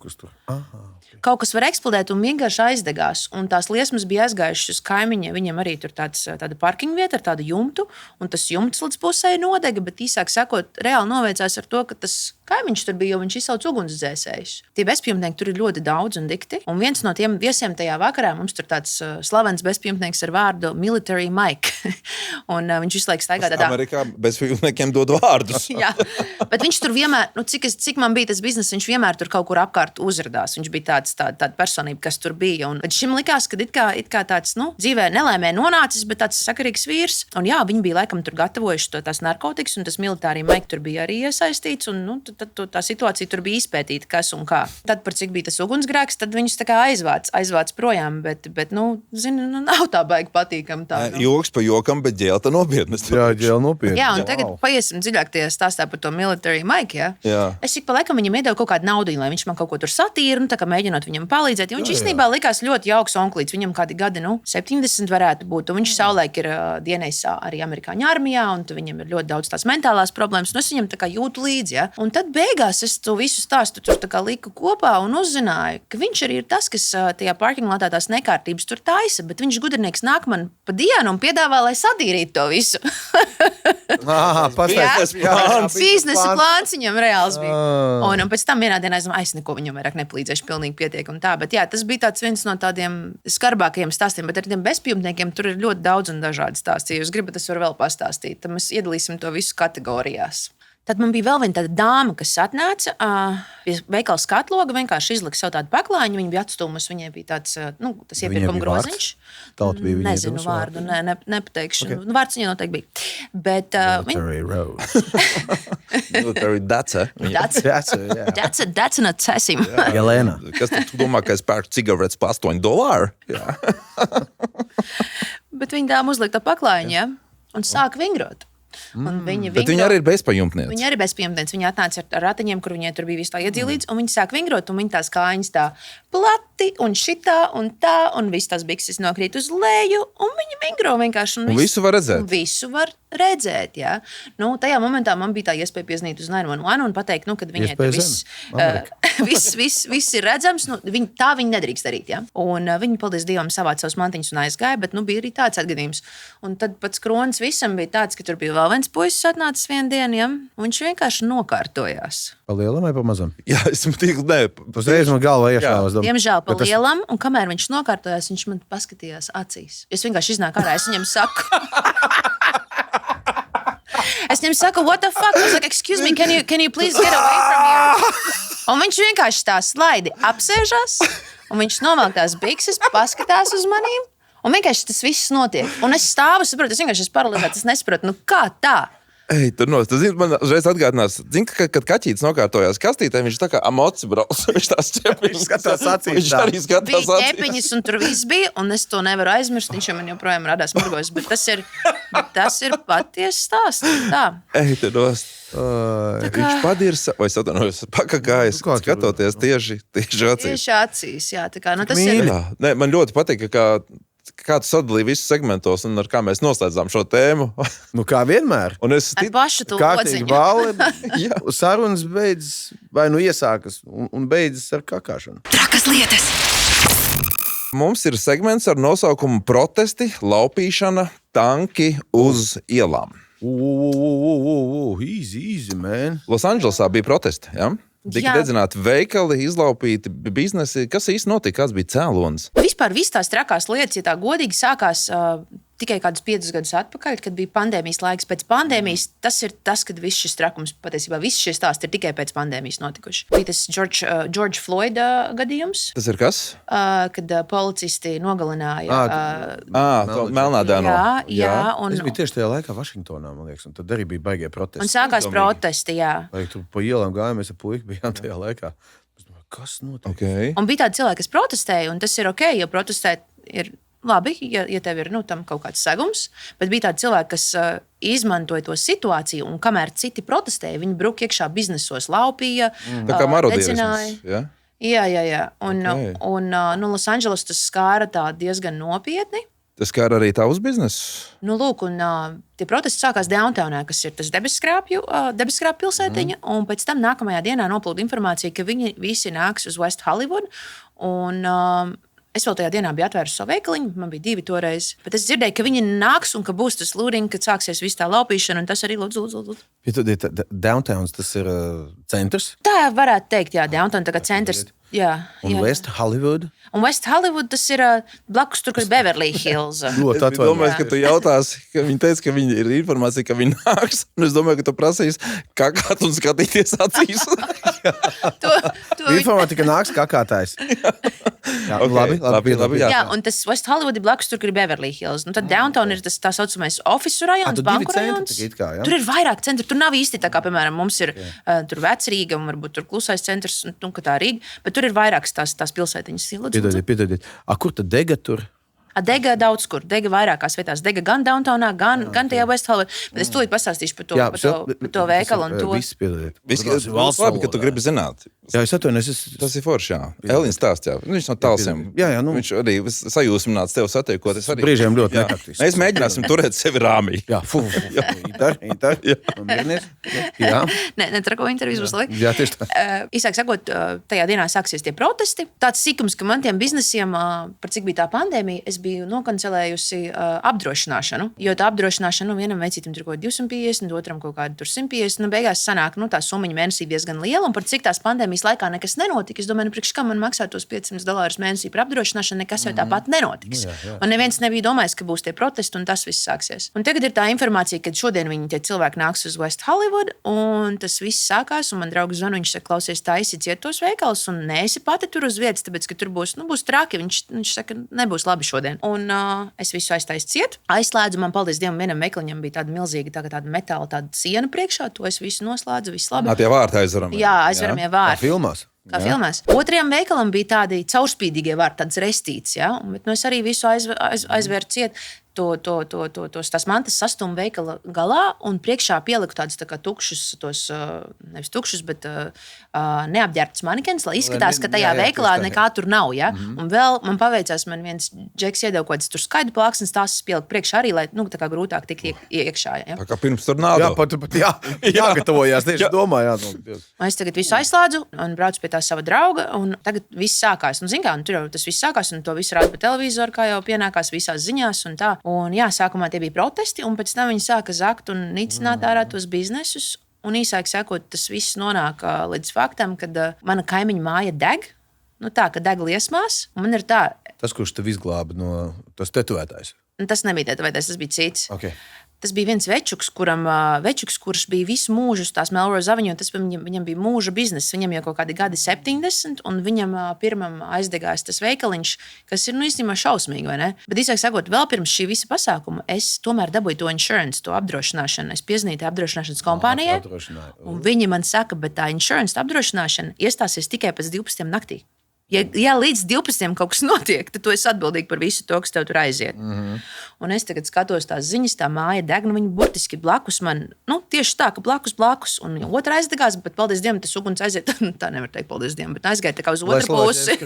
Kaut kas var eksplodēt un vienkārši aizdegās. Un tās liesmas bija aizgājušas uz kaimiņiem. Viņam arī tur tāda parking vieta ar tādu jumtu, un tas jumts līdz pusē nodega, bet īsāk sakot, reāli noveicās ar to, ka tas kaimiņš tur bija, jo viņš izsauc ugunsdzēsējus. Tie bezpajumtnieki tur ir ļoti daudz un dikti. Un viens no tiem viesiem tajā vakarā mums tur tāds slavens bezpajumtnieks ar vārdu Military Mike. Un viņš visu laiku staigā tādā. Amerikā bezpajumtniekiem dod vārdus. Jā, bet viņš tur vienmēr, cik man bija tas bizness, viņš vienmēr tur kaut kur apkārt uzradās. Viņš bija tāda personība, kas tur bija. Un šim likās, ka it kā tāds, dzīvē nelēmē nonācis, bet tāds sakarīgs vīrs. Un jā, viņi bija laikam tur gatavojuši tās narkotikas, un tas Military Mike tur bija arī iesaistīts, un tad tā situācija tur bija izpētīta, kas un kā. Tad, par cik bija tas ugunsgrēks, tad viņus tā kā aizvāc projām, bet nav tā baigi patīkam tā. Joks pa jokam, bet ģēlta nopietnas. Jā, ģēl nopietni. Jā, un tagad paiesim dziļāk tajā stāstā par to Military Mike, jā? Jā. Es ik pa laikam viņam iedevu kaut kādu naudu, lai viņš man kaut ko tur satīra, tā kā mēģinot viņam palīdzēt, jo viņš īstenībā likās ļoti jauks onklīts, viņam kādi gadi, 70 varētu būt, un viņš savulaik ir dienējis arī amerikāņu armijā, un viņam ir ļoti daudz tās mentālās problēmas, un es viņam tā kā jūtu līdzi, ja? Un tad beigās es to visu stāstu tur tā kā liku kopā un uzzināju, ka viņš arī ir tas, kas tajā parking lotā tās nekārtības tur taisa, bet viņš gudrinieks nāk man pa dienu un piedāvā, lai sadīrītu to visu. Biznesa plāns viņam reāls bija. Un pēc tam vienā dienā es neko viņam vairāk nepalīdzēšu, pilnīgi pietiek un tā. Bet jā, tas bija viens no tādiem skarbākajiem stāstiem, bet ar tiem bezpajumtniekiem tur ir ļoti daudz un dažādi stāsti. Ja jūs gribat, es varu vēl pastāstīt. Tad mēs iedalīsim to visu kategorijās. Tad man bija vēl viena tāda dāma, kas atnāca pie veikala skatloga, vienkārši izlika savu tādu paklājiņu. Viņa bija atstūmusi, viņai bija tāds, tas iepirkuma groziņš. Nezinu vārdu, nepateikšu. Okay. Vārds viņai noteikti bija. Bet, Military Rose. Military Daca. That's an accessim. Jelena. Kas tu domā, ka es pērku cigaretes pa $8? Jā. Bet viņa dāma uzlika tā paklājiņu, ja? Un sāka vingrot. Bet viņa arī ir bezpajumtniece. Viņa arī bezpajumtniece. Viņa atnāca ar ratiņiem, kur viņai tur bija viss tā iedzīlīts, un viņa sāk vingrot, un viņa tās kājiņas tā plati, un šitā, un tā, un viss tās bikses nokrīt uz leju, un viņa vingro vienkārši. Un visu var redzēt. Un visu var redzēt, jā. Tajā momentā man bija tā iespēja piezinīt uz 911 un pateikt, kad viņai viss ir redzams, tā viņa nedrīkst darīt, jā. Un viņa, paldies Dievam, savāca savus mantiņus un aizgāja, bet bija arī tāds atgadījums. Un tad pats kronis visam bija tāds, ka tur bija vēl viens puisis atnācis vienu dienu, ja? Un viņš vienkārši nokārtojās. Pa lielam vai pa mazam? Jā, es tik Uzreiz man galvā iešāvās. Diemžēl pa lielam, un kamēr viņš nokārtojās, viņš man paskatījās acīs. Es vienkārši iznāku ārā, es viņam saku. Es viņam saku, what the fuck? Es saku, excuse me, can you please get away from here? Un viņš vienkārši tā slaidi apsēžās. Un viņš novelk tās bikses, paskatās uz manīm, un vienkārši tas viss notiek. Un es stāvu, saprotu, es vienkārši esmu paralizēts, es nesaprotu, kā tā? Ej, tur nos. Tas, man uzreiz atgādinās, kad kaķītis nokārtojās kastītē, viņš tā kā amoci brauc. Viņš tās ķepiņas Skatās acīs Viņš tā. arī skatās Bija acīs. ķepiņas, un tur viss bija, un es to nevaru aizmirst. Viņš man joprojām radās murgos, bet tas ir patiesi stāsts. Tā. Ej, tur nos. Viņš padirsa, vai es atvainojos, pakakājas, Nu, kā tur- skatoties tieši acīs. Tieši acīs, jā, tā kā, nu, tas mīļi. ir. Jā, nē, man ļoti patīk, kā tu sadalīji visus segmentos un ar kā mēs noslēdzām šo tēmu. Nu, kā vienmēr. Un es Ar pašu to Kārtīgi lociņu. balli. Sarunas beidzas, vai nu iesākas un beidzas ar kakāšanu. Trakas lietas. Mums ir segments ar nosaukumu protesti, laupīšana, tanki uz ielām. Easy, man. Losandželosā bija protesti, ja? Tika Jā. dedzināti veikali, izlaupīti biznesi. Kas īsti notika? Kāds bija cēlonis? Vispār viss tās trakās lietas, ja tā godīgi sākās tikai kādus 5 gadus atpakaļ, kad bija pandēmijas laiks. Pēc pandēmijas tas ir tas, kad viss šis trakums, patiesībā viss šie stāsti ir tikai pēc pandēmijas notikuši. Bija tas George Floyd gadījums, Tas ir kas? kad policisti nogalināja. Melnādēno. Jā, un, Es biju tieši tajā laikā Vašingtonā, man liekas, un tad arī bija baigie protesti. un sākās protesti, jā. Vai tur pa ielām gājām, mēs ar puiku bijām tajā laikā. Es domāju, kas notiek? Okay. Un bija tādi cilvēki, kas protestēja, un tas ir ok, jo protestēt ir labi, ja tev ir tam kaut kāds segums. Bet bija tādi cilvēki, kas izmantoja to situāciju, un kamēr citi protestēja, viņi bruka iekšā biznesos, laupīja, Tā kā marodierisms. dedzināja. Ja? Jā. Un, Ok. un Losandželos tas skāra tā diezgan nopietni. Tas kā arī tavs biznes. Nu, lūk, un tie protesti sākās Downtownā, kas ir tas debesskrāpju pilsētiņa. Un pēc tam nākamajā dienā noplūda informācija, ka viņi visi nāks uz West Hollywood. Un, es vēl tajā dienā biju atvērusi savu veikaliņu, man bija 2 toreiz. Bet es dzirdēju, ka viņi nāks un ka būs tas lūdīgi, kad sāksies viss tā laupīšana. Un tas arī lūdzu. Ja tad ir Downtowns, tas ir centrs. Tā varētu teikt, jā, Downtown tā kā centrs. Jā, Un jā. West Hollywood. Un West Hollywood tas ir blakus tur, kur ir Beverly Hills. Ļoti Es domāju, ka atvainojiet. tu jautāsi, ka viņi teica, ka viņi ir informācija, ka viņi nāks. Un es domāju, ka tu prasīs, kā kāds un skatīties acīs. to Informātika nāks kakātājs. Jā, Ok, labi, jā. Jā, un tas West Hollywood ir blakus tur, kur ir Beverly Hills. Nu, tad Downtown ir tas tā saucamais ofisu rajons, tur 2 banku centri rajons. tā kā it kā, jā? Tur ir vairāk centru. Tur nav īsti tā kā, piemēram, mums ir tur Vecrīga un varbūt tur klusais centrs, un kā tā Rīga. Bet tur ir vairākas tās pilsētiņas. Lūdzu. Piedodiet. Kur tad dega tur? Dega daudz kur, dega vairākās vietās. Dega gan Downtownā, gan tajā West Hollywood. Bet es tūlīt pastāstīšu par to veikalu un to. Viss, piedodiet. Viss ir labi, ka tu gribi zināt. Jā, es atvainojos. Tas ir forši, jā. Elīns stāst, jā. Viņš no tālsiem. Jā, nu. Viņš arī sajūsmināts tev satiekot. Es arī. Brīžiem ļoti Jā. netaktiski. Mēs mēģināsim turēt sevi rāmī. Jā, Inter. Jā, Ne, trako intervijas būs labi. jā, tieši tā. Īsāk sakot, tajā dienā sāksies tie protesti. Tāds sīkums, ka man tiem biznesiem, par cik bija tā pandēmija, es biju nokancelējusi apdrošināšanu. Jo tā apdrošināšana vienam veicītam tur kaut 250, otram kaut kādu 150. Nu, beigās sanāk, tā summa mēnesī diezgan liela. Un par cik tās pandēmijas laikā nekas nenotika, es domāju, priekš kā man maksā tos $500 mēnesī par apdrošināšanu, nekas jau tāpat nenotiks. Un neviens nebija domājis, ka būs tie protesti un tas viss sāksies. Un tagad ir tā informācija, ka šodien viņi tie cilvēki nāks uz West Hollywood, un tas viss sākās. Un man draugs zvana, viņš saka, klausies, taisi ciet tos veikalus, un neesi pati tur uz vietas, tāpēc, ka tur būs traki. Viņš saka, nebūs labi šodien. Un es visu aiztaisu ciet. Aizslēdzu, man paldies Dievam, vienam veikaliņam bija tāda milzīga tāda metāla tāda siena priekšā. To es visu noslēdzu, viss labi. Tie vārti aizveram. Jā, aizveramie vārti. Filmās. Kā filmās. Otrajam veikalam bija tādi caurspīdīgie vārti, tādas restītes. Ja? Bet, es arī visu aizvēru ciet. Tās mantas sastumu veikala galā un priekšā pieliku tādus tā kā tukšus, nevis tukšus, bet neapģērbtus manikens, lai izskatās, ka tajā veikalā nekā tur nav. Ja? Un vēl man paveicās, man viens džeks iedeva kaut kāds tur skaidru plāksnes, tās pieliku priekšā arī, lai tā kā grūtāk tikt iekšā. Ja? Tā kā pirms tur nav. Jā, pat jāgatavojās. Tieši domāju, Es tagad visu aizslēdzu un braucu pie tā sava drauga, un tagad viss sākās. Un, kā, un tur jau tas viss sākās, un to visu rāda pa televizoru, kā jau pienākās visās ziņās. Un jā, sākumā tie bija protesti, un pēc tam viņi sāka zakt un nicināt ārā tos biznesus. Un īsāk sakot, tas viss nonāk līdz faktam, kad mana kaimiņa māja deg. Tā, ka deg liesmās, un man ir tā. Tas, kurš tev izglāba no tas tetovētājs. Tas nebija tētavaitais, tas bija cits. Okay. Tas bija viens večuks, kurš bija visu mūžu uz tās Melrose Avenue. Tas viņam bija mūža bizness. Viņam jau kaut kādi gadi 70, un viņam pirmam aizdegās tas veikaliņš, kas ir, īstenībā šausmīgi, vai ne? Bet, īsāk sakot, vēl pirms šī visa pasākuma es tomēr dabūju to insurance, to apdrošināšanu. Es piezvanīju apdrošināšanas kompānijai, un viņi man saka, bet tā insurance apdrošināšana iestāsies tikai pēc 12 naktī. Ja līdz 12 kaut kas notiek, tad tu esi atbildīgi par visu to, kas tev tur aiziet. Un es tagad skatos tās ziņas, tā māja deg, viņa burtiski blakus man, tieši tā, ka blakus, un otra aizdegās, bet paldies Dievam, tas uguns aiziet, tā nevar teikt paldies Dievam, bet aizgāja tā kā uz otru pusi.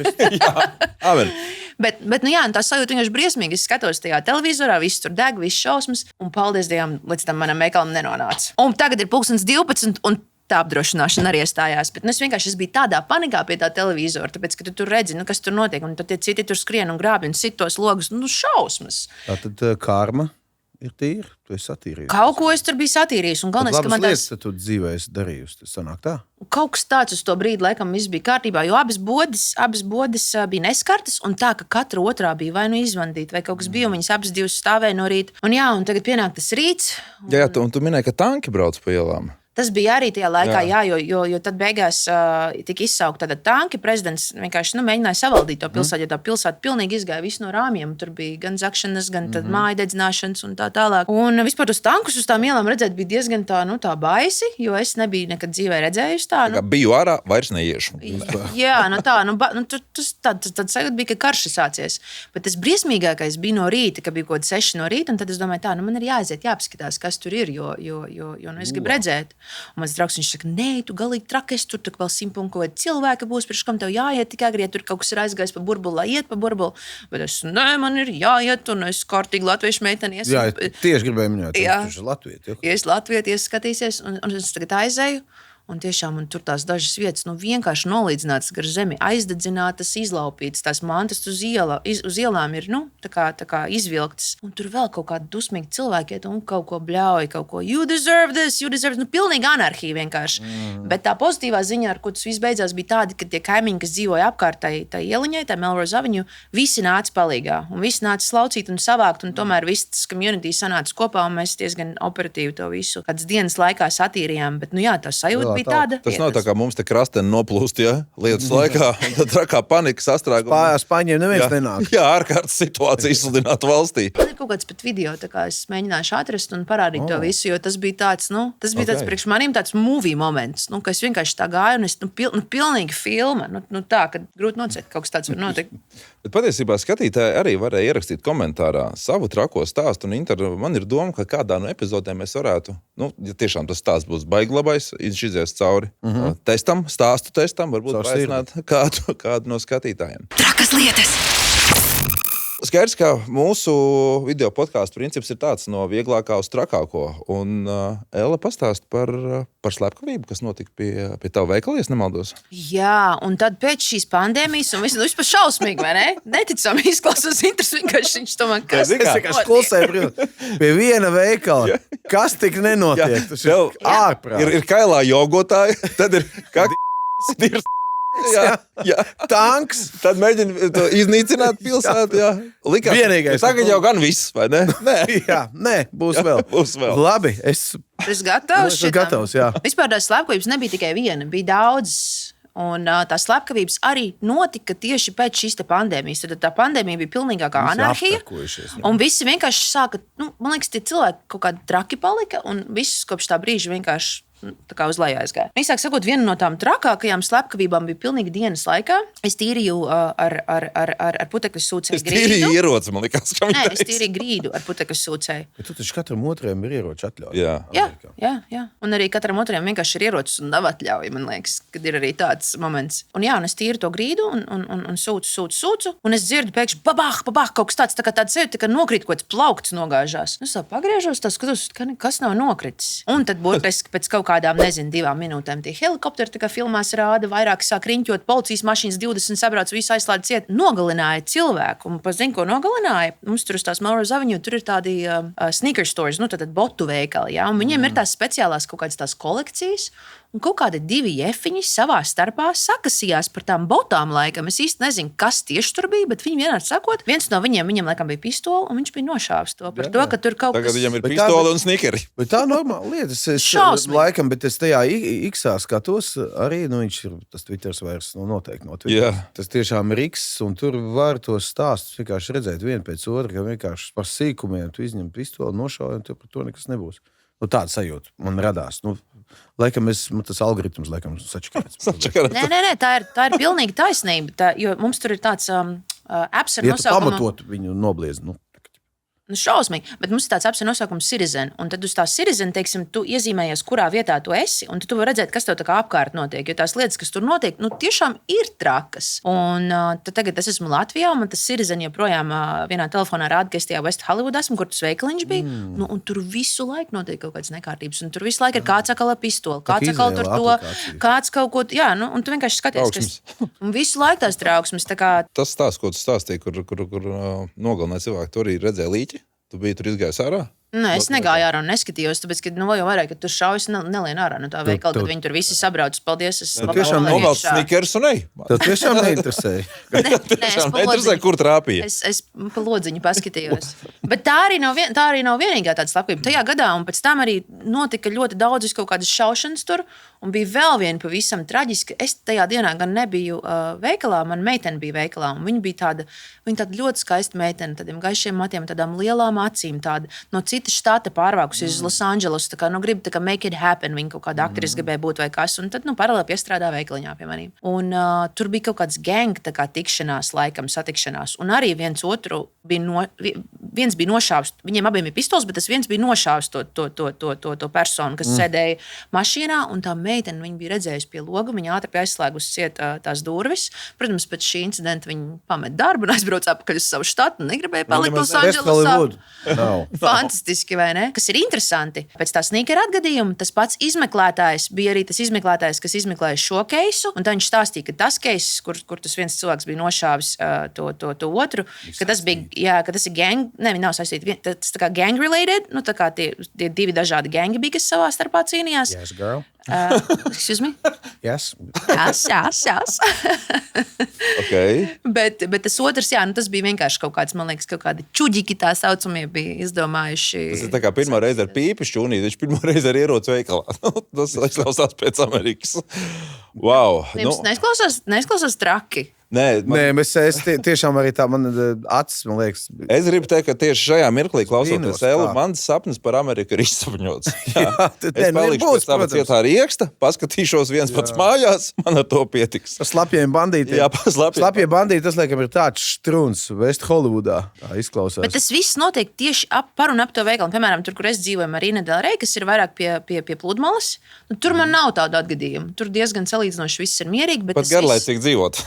Amen. Bet tā sajūta vienkārši briesmīgi. Es skatos tajā televizorā, viss tur deg, viss šausmas, un paldies Dievam, līdz tam manam veikalam nenonāca. Un tagad ir 12, un tā apdrošināšana arī iestājās. Bet es vienkārši biju tādā panikā pie tā televizora, tāpēc, ka tu tur redzi, kas tur notiek, un tad tie citi tur skrien un grābi un sit tos logus. Šausmas. Tātad karma ir tīra, tu esi satīrījis. Kaut ko es tur biju satīrījis, un galvenais, ka man lietas tu dzīvē esi darījusi, tas sanāk tā? Kaut kas tāds uz to brīdi, laikam, viss bija kārtībā, jo abas bodes bija neskartas, un tā, ka katra otrā bija vai izvandīta, vai kaut kas bija, un viņas abas divas stāvēja no rīta. Un tagad pienāk tas rīts. Jā, un tu minēji, ka tanki brauc pa ielām. Tas bija arī tajā laikā, jo tad beigās tika izsaukta tāda tanki. Prezidents vienkārši mēģināja savaldīt to pilsētu, jo tā pilsēta pilnīgi izgāja visu no rāmjiem. Tur bija gan zakšanas, gan māju dedzināšanas un tā tālāk. Un vispār tos tankus uz tām ielām redzēt bija diezgan tā baisi, jo es nebiju nekad dzīvē redzējusi tā. Biju ārā, vairs neiešu. Jā, tad sajūta bija, ka karš ir sācies. Bet tas briesmīgākais bija no rīta, ka bija kaut kāds 6 no rīta, un tad es domāju, man ir jāaiziet, jāapskatās, kas tur ir, jo es gribu redzēt. Un mans draugs viņš saka, nē, tu galīgi trakes, tur vēl 100 un kaut cilvēki būs, priekš kam tev jāiet tikai agri, ja tur kaut kas ir aizgājis pa burbuli, lai iet pa burbuli. Bet es, man ir jāiet, un es kārtīgi latviešu meiteni. Jā, tieši gribēju minēt, tu esi latvieti. Ja es latvieti, skatīsies, un es tagad aizēju. Un tiešām un tur tās dažas vietas vienkārši nolīdzinātas gar zemi, aizdedzinātas, izlaupītas. Tās mantas uz ielām ir tā kā izvilktas. Un tur vēl kaut kādi dusmīgi cilvēki iet un kaut ko bļauj, kaut ko you deserve this. Pilnīgi anarhija vienkārši. Bet tā pozitīvā ziņa, ar ko tas viss beidzās, bija tāda, ka tie kaimiņi, kas dzīvoja apkārt tai ieliņai, tai Melrose Avenue, visi nāca palīgā. Un visi nāca slaucīt un savākt. Un tomēr viss tas community sanāca kopā, un mēs diezgan operatīvi to visu kādas dienas laikā satīrījām. Bet, tā sajūta bija tāda. Tas nav tā kā mums te krasteni noplūst, lietas laikā, un tad trakā panika sastrēguma. Spāņiem neviens nenāk. Jā, ārkārtas situācija izsludināt valstī. Man ir kaut kāds pat video, tā kā es mēģināšu atrast un parādīt to visu, jo tas bija tāds, tāds priekš maniem tāds movie moments, ka es vienkārši tā gāju, un es pilnīgi filma, tā, ka grūti nocēt, kaut kas tāds var notikt. Bet patiesībā skatītāji arī varēja ierakstīt komentārā savu trako stāstu, un man ir doma, ka kādā no epizodēm mēs varētu, ja tiešām tas stāsts būs baigi labais, izies cauri stāstu testam, varbūt aicināt kādu no skatītājiem. Trakas lietas. Skaidrs, ka mūsu video podkāstu princips ir tāds no vieglākā uz trakāko. Un Ella pastāst par slepkavību, kas notika pie tava veikala, ja nemaldos. Jā, un tad pēc šīs pandēmijas, un vispār šausmīgi, vai ne? Neticami izklausās interesi, vienkārši viņš tomēr kas es klusēju pie viena veikala. Kas tik nenotiek? Tas ir ārprāt. Ir kailā jogotāji, tad ir kāds Jā. Tanks. Tad mēģina to iznīcināt pilsētu. Likās, vienīgais. Tagad jau gan viss, vai ne? Nē, būs vēl. Labi, es gatavs. Esmu gatavs, jā. Vispār tās slepkavības nebija tikai viena, bija daudz. Un tās slepkavības arī notika tieši pēc šīs pandēmijas. Tad tā pandēmija bija pilnīgākā anarhija. Un visi vienkārši sāka, man liekas, tie cilvēki kaut kādi traki palika, un visus kopš tā brīža vienkārši tā kā uz leju aizgāja. Īsāk sakot, viena no tām trakākajām slepkavībām bija pilnīgi dienas laikā. Es tīrīju ar putekļu sūcēju grīdu. Es tīrīju ieroci, man likās, ka viņi es tīrīju grīdu ar putekļu sūcēju. Bet tu taču katram otrajam ir ieroči atļauja. Jā. Un arī katram otrajam vienkārši ir ierocis un nav atļauja, man liekas, kad ir arī tāds moments. Un un es tīru to grīdu un sūcu. Un es dzirdu pēkšņi babah, kaut kas tāds, tā kā tāds sevi, tā kā nokrīt kaut kāds plaukts nogāžās. Es tā pagriežos, skatos, kas nav nokritis. Un tad burtiski pēc kaut kādām, 2 minūtēm tie helikopteri, tā kā filmās rāda, vairāk sāk riņķot, policijas mašīnas 20 sabrauc, visu aizslēdz ciet. Nogalināja cilvēku. Un zini, ko nogalināja? Mums tur uz tās Melrose Avenue, tur ir tādi sneaker stores, tātad botu veikali, jā. Un viņiem ir tās speciālās kaut kādas tās kolekcijas. un kaut kādi divi jefiņi savā starpā sakasījās par tām botām laikam. Es īsti nezinu, kas tieši tur bija, bet viņi vienādi sakot, viens no viņiem laikam bija pistola, un viņš bija nošāvis to par to, ka tur kaut Tagad kas... viņam ir Bet pistole un snikeri. Bet tā normāla lieta. Es Šausmīgi. laikam, bet es tajā X-ā skatos arī, viņš ir tas Twitters vairs, noteikti no Twitter. Jā. Tas tiešām ir X, un tur var tos stāstus vienkārši redzēt vienu pēc otru, ka vienkārši par sīkumiem tu izņem pistoli, nošauj, un tur par to nekas nebūs. Tāda sajūta man radās. Laikam tas algoritms sačakarēts. Nē, tā ir pilnīgi taisnība, jo mums tur ir tāds apps ar Ja tu nosaukumu... pamatot viņu nobliez, Šausmīgi, bet mums ir tāds apps ar nosaukumu Citizen. Un tad uz tā Citizen, teiksim, tu iezīmējies, kurā vietā tu esi, un tu vari redzēt, kas tev tā kā apkārt notiek. Jo tās lietas, kas tur notiek, tiešām ir trakas. Un tad tagad es esmu Latvijā, un man tas Citizen joprojām vienā telefonā rāda, ka es tajā West Hollywood esmu, kur tas veikaliņš bija. Un tur visu laiku notiek kaut kādas nekārtības. Un tur visu laiku ir kāds atkal ar pistoli, kāds atkal tur to, kāds kaut ko, un tu vienkārši skaties, kas... Un visu laiku tās trauksmes, tā kā... Tas stāsts, ko tu stāstīji, kur nogalināja cilvēku, tu arī redzēji līķi? Tu biji tur izgājis ārā? Nē, es negāju ārā un neskatījos, tāpēc, ka jau vairāk, ka tur šaujas nelien ārā no tā veikala, kad viņi tur visi sabrauc. Paldies, es tiešām Novēl snikers un ej. Tas tiešām neinteresēja. Tiešām neinteresē, kur trāpīja. Es pa lodziņu paskatījos. Bet tā arī nav vienīgā tāda slepkavība. Tajā gadā un pēc tam arī notika ļoti daudz kaut kādas šaušanas tur, un bija vēl viena pavisam traģiska. Es tajā dienā gan nebiju veikalā, man meitene bija veikalā, un viņa tāda ļoti skaista meitene, tādiem gaišiem matiem, tādām lielām acīm, tāda no citas štata pārvākusies uz Losandželosu, tā kā grib tā kā make it happen, viņa kaut kāda aktrise gribēja būt vai kas, un tad paralēli piestrādā veikaliņā pie maniem. Un tur bija kaut kāds gang, tā kā tikšanās, laikam satikšanās, un arī viens bija nošāvis, viņiem abiem bija pistols, bet tas viens bija nošāvis to personu, kas sēdēja mašīnā, un tā meitene, viņa bija redzējusi pie loga, viņa ātri bija aizslēgusi ciet tās durvis. Protams, pēc šī incidenta viņa pamet darbu un aizbrauca atpakaļ uz savu štatu, negribēja palikt Losandželosā. Fantastiski, vai ne? Kas ir interesanti. Pēc tā sneakera atgadījuma tas pats izmeklētājs bija arī tas izmeklētājs, kas izmeklēja šo keisu, un tad viņš stāstīja, ka tas keiss, kur tas viens cilvēks bija nošāvis to otru, ka tas ir gang, viņi nav saistīti, tas tā kā gang related, tā kā tie divi dažādi gangi bija, kas savā starpā cīnījās. Yes, girl. Excuse me? Yes. Yes. Okay. Bet tas otrs, tas bija vienkārši kaut kāds, man liekas, kaut kādi čuģiki tā saucamie bija izdomājuši. Tas ir tā kā pirmā reize ar pīpi šķūnīt, viņš pirmā reize ar ieroci veikalā. Tas izklausās pēc Amerikas. Wow. Jums neizklausās traki. Nē, es tiešām arī tā, man acis, man liekas. Es gribu teikt, ka tieši šajā mirklī, klausoties Elu, mans sapnis par Ameriku ir izsapņots. Es palikšu pēc tā cietā rieksta, paskatīšos viens pats mājās, man ar to pietiks. Par slapjiem bandītiem. Jā, par slapjiem. Slapjie bandīti, tas, laikam, ir tāds štruns West Hollywoodā. Tā izklausās. Bet tas viss notiek tieši par un ap to veikalu. Piemēram, tur, kur es dzīvoju, Marina Del Rey, kas ir vairāk pie pludmalas, tur man nav tādu atgadījumu. Tur diezgan salīdzinoši viss ir mierīgi. Pat garlaicīgi dzīvot.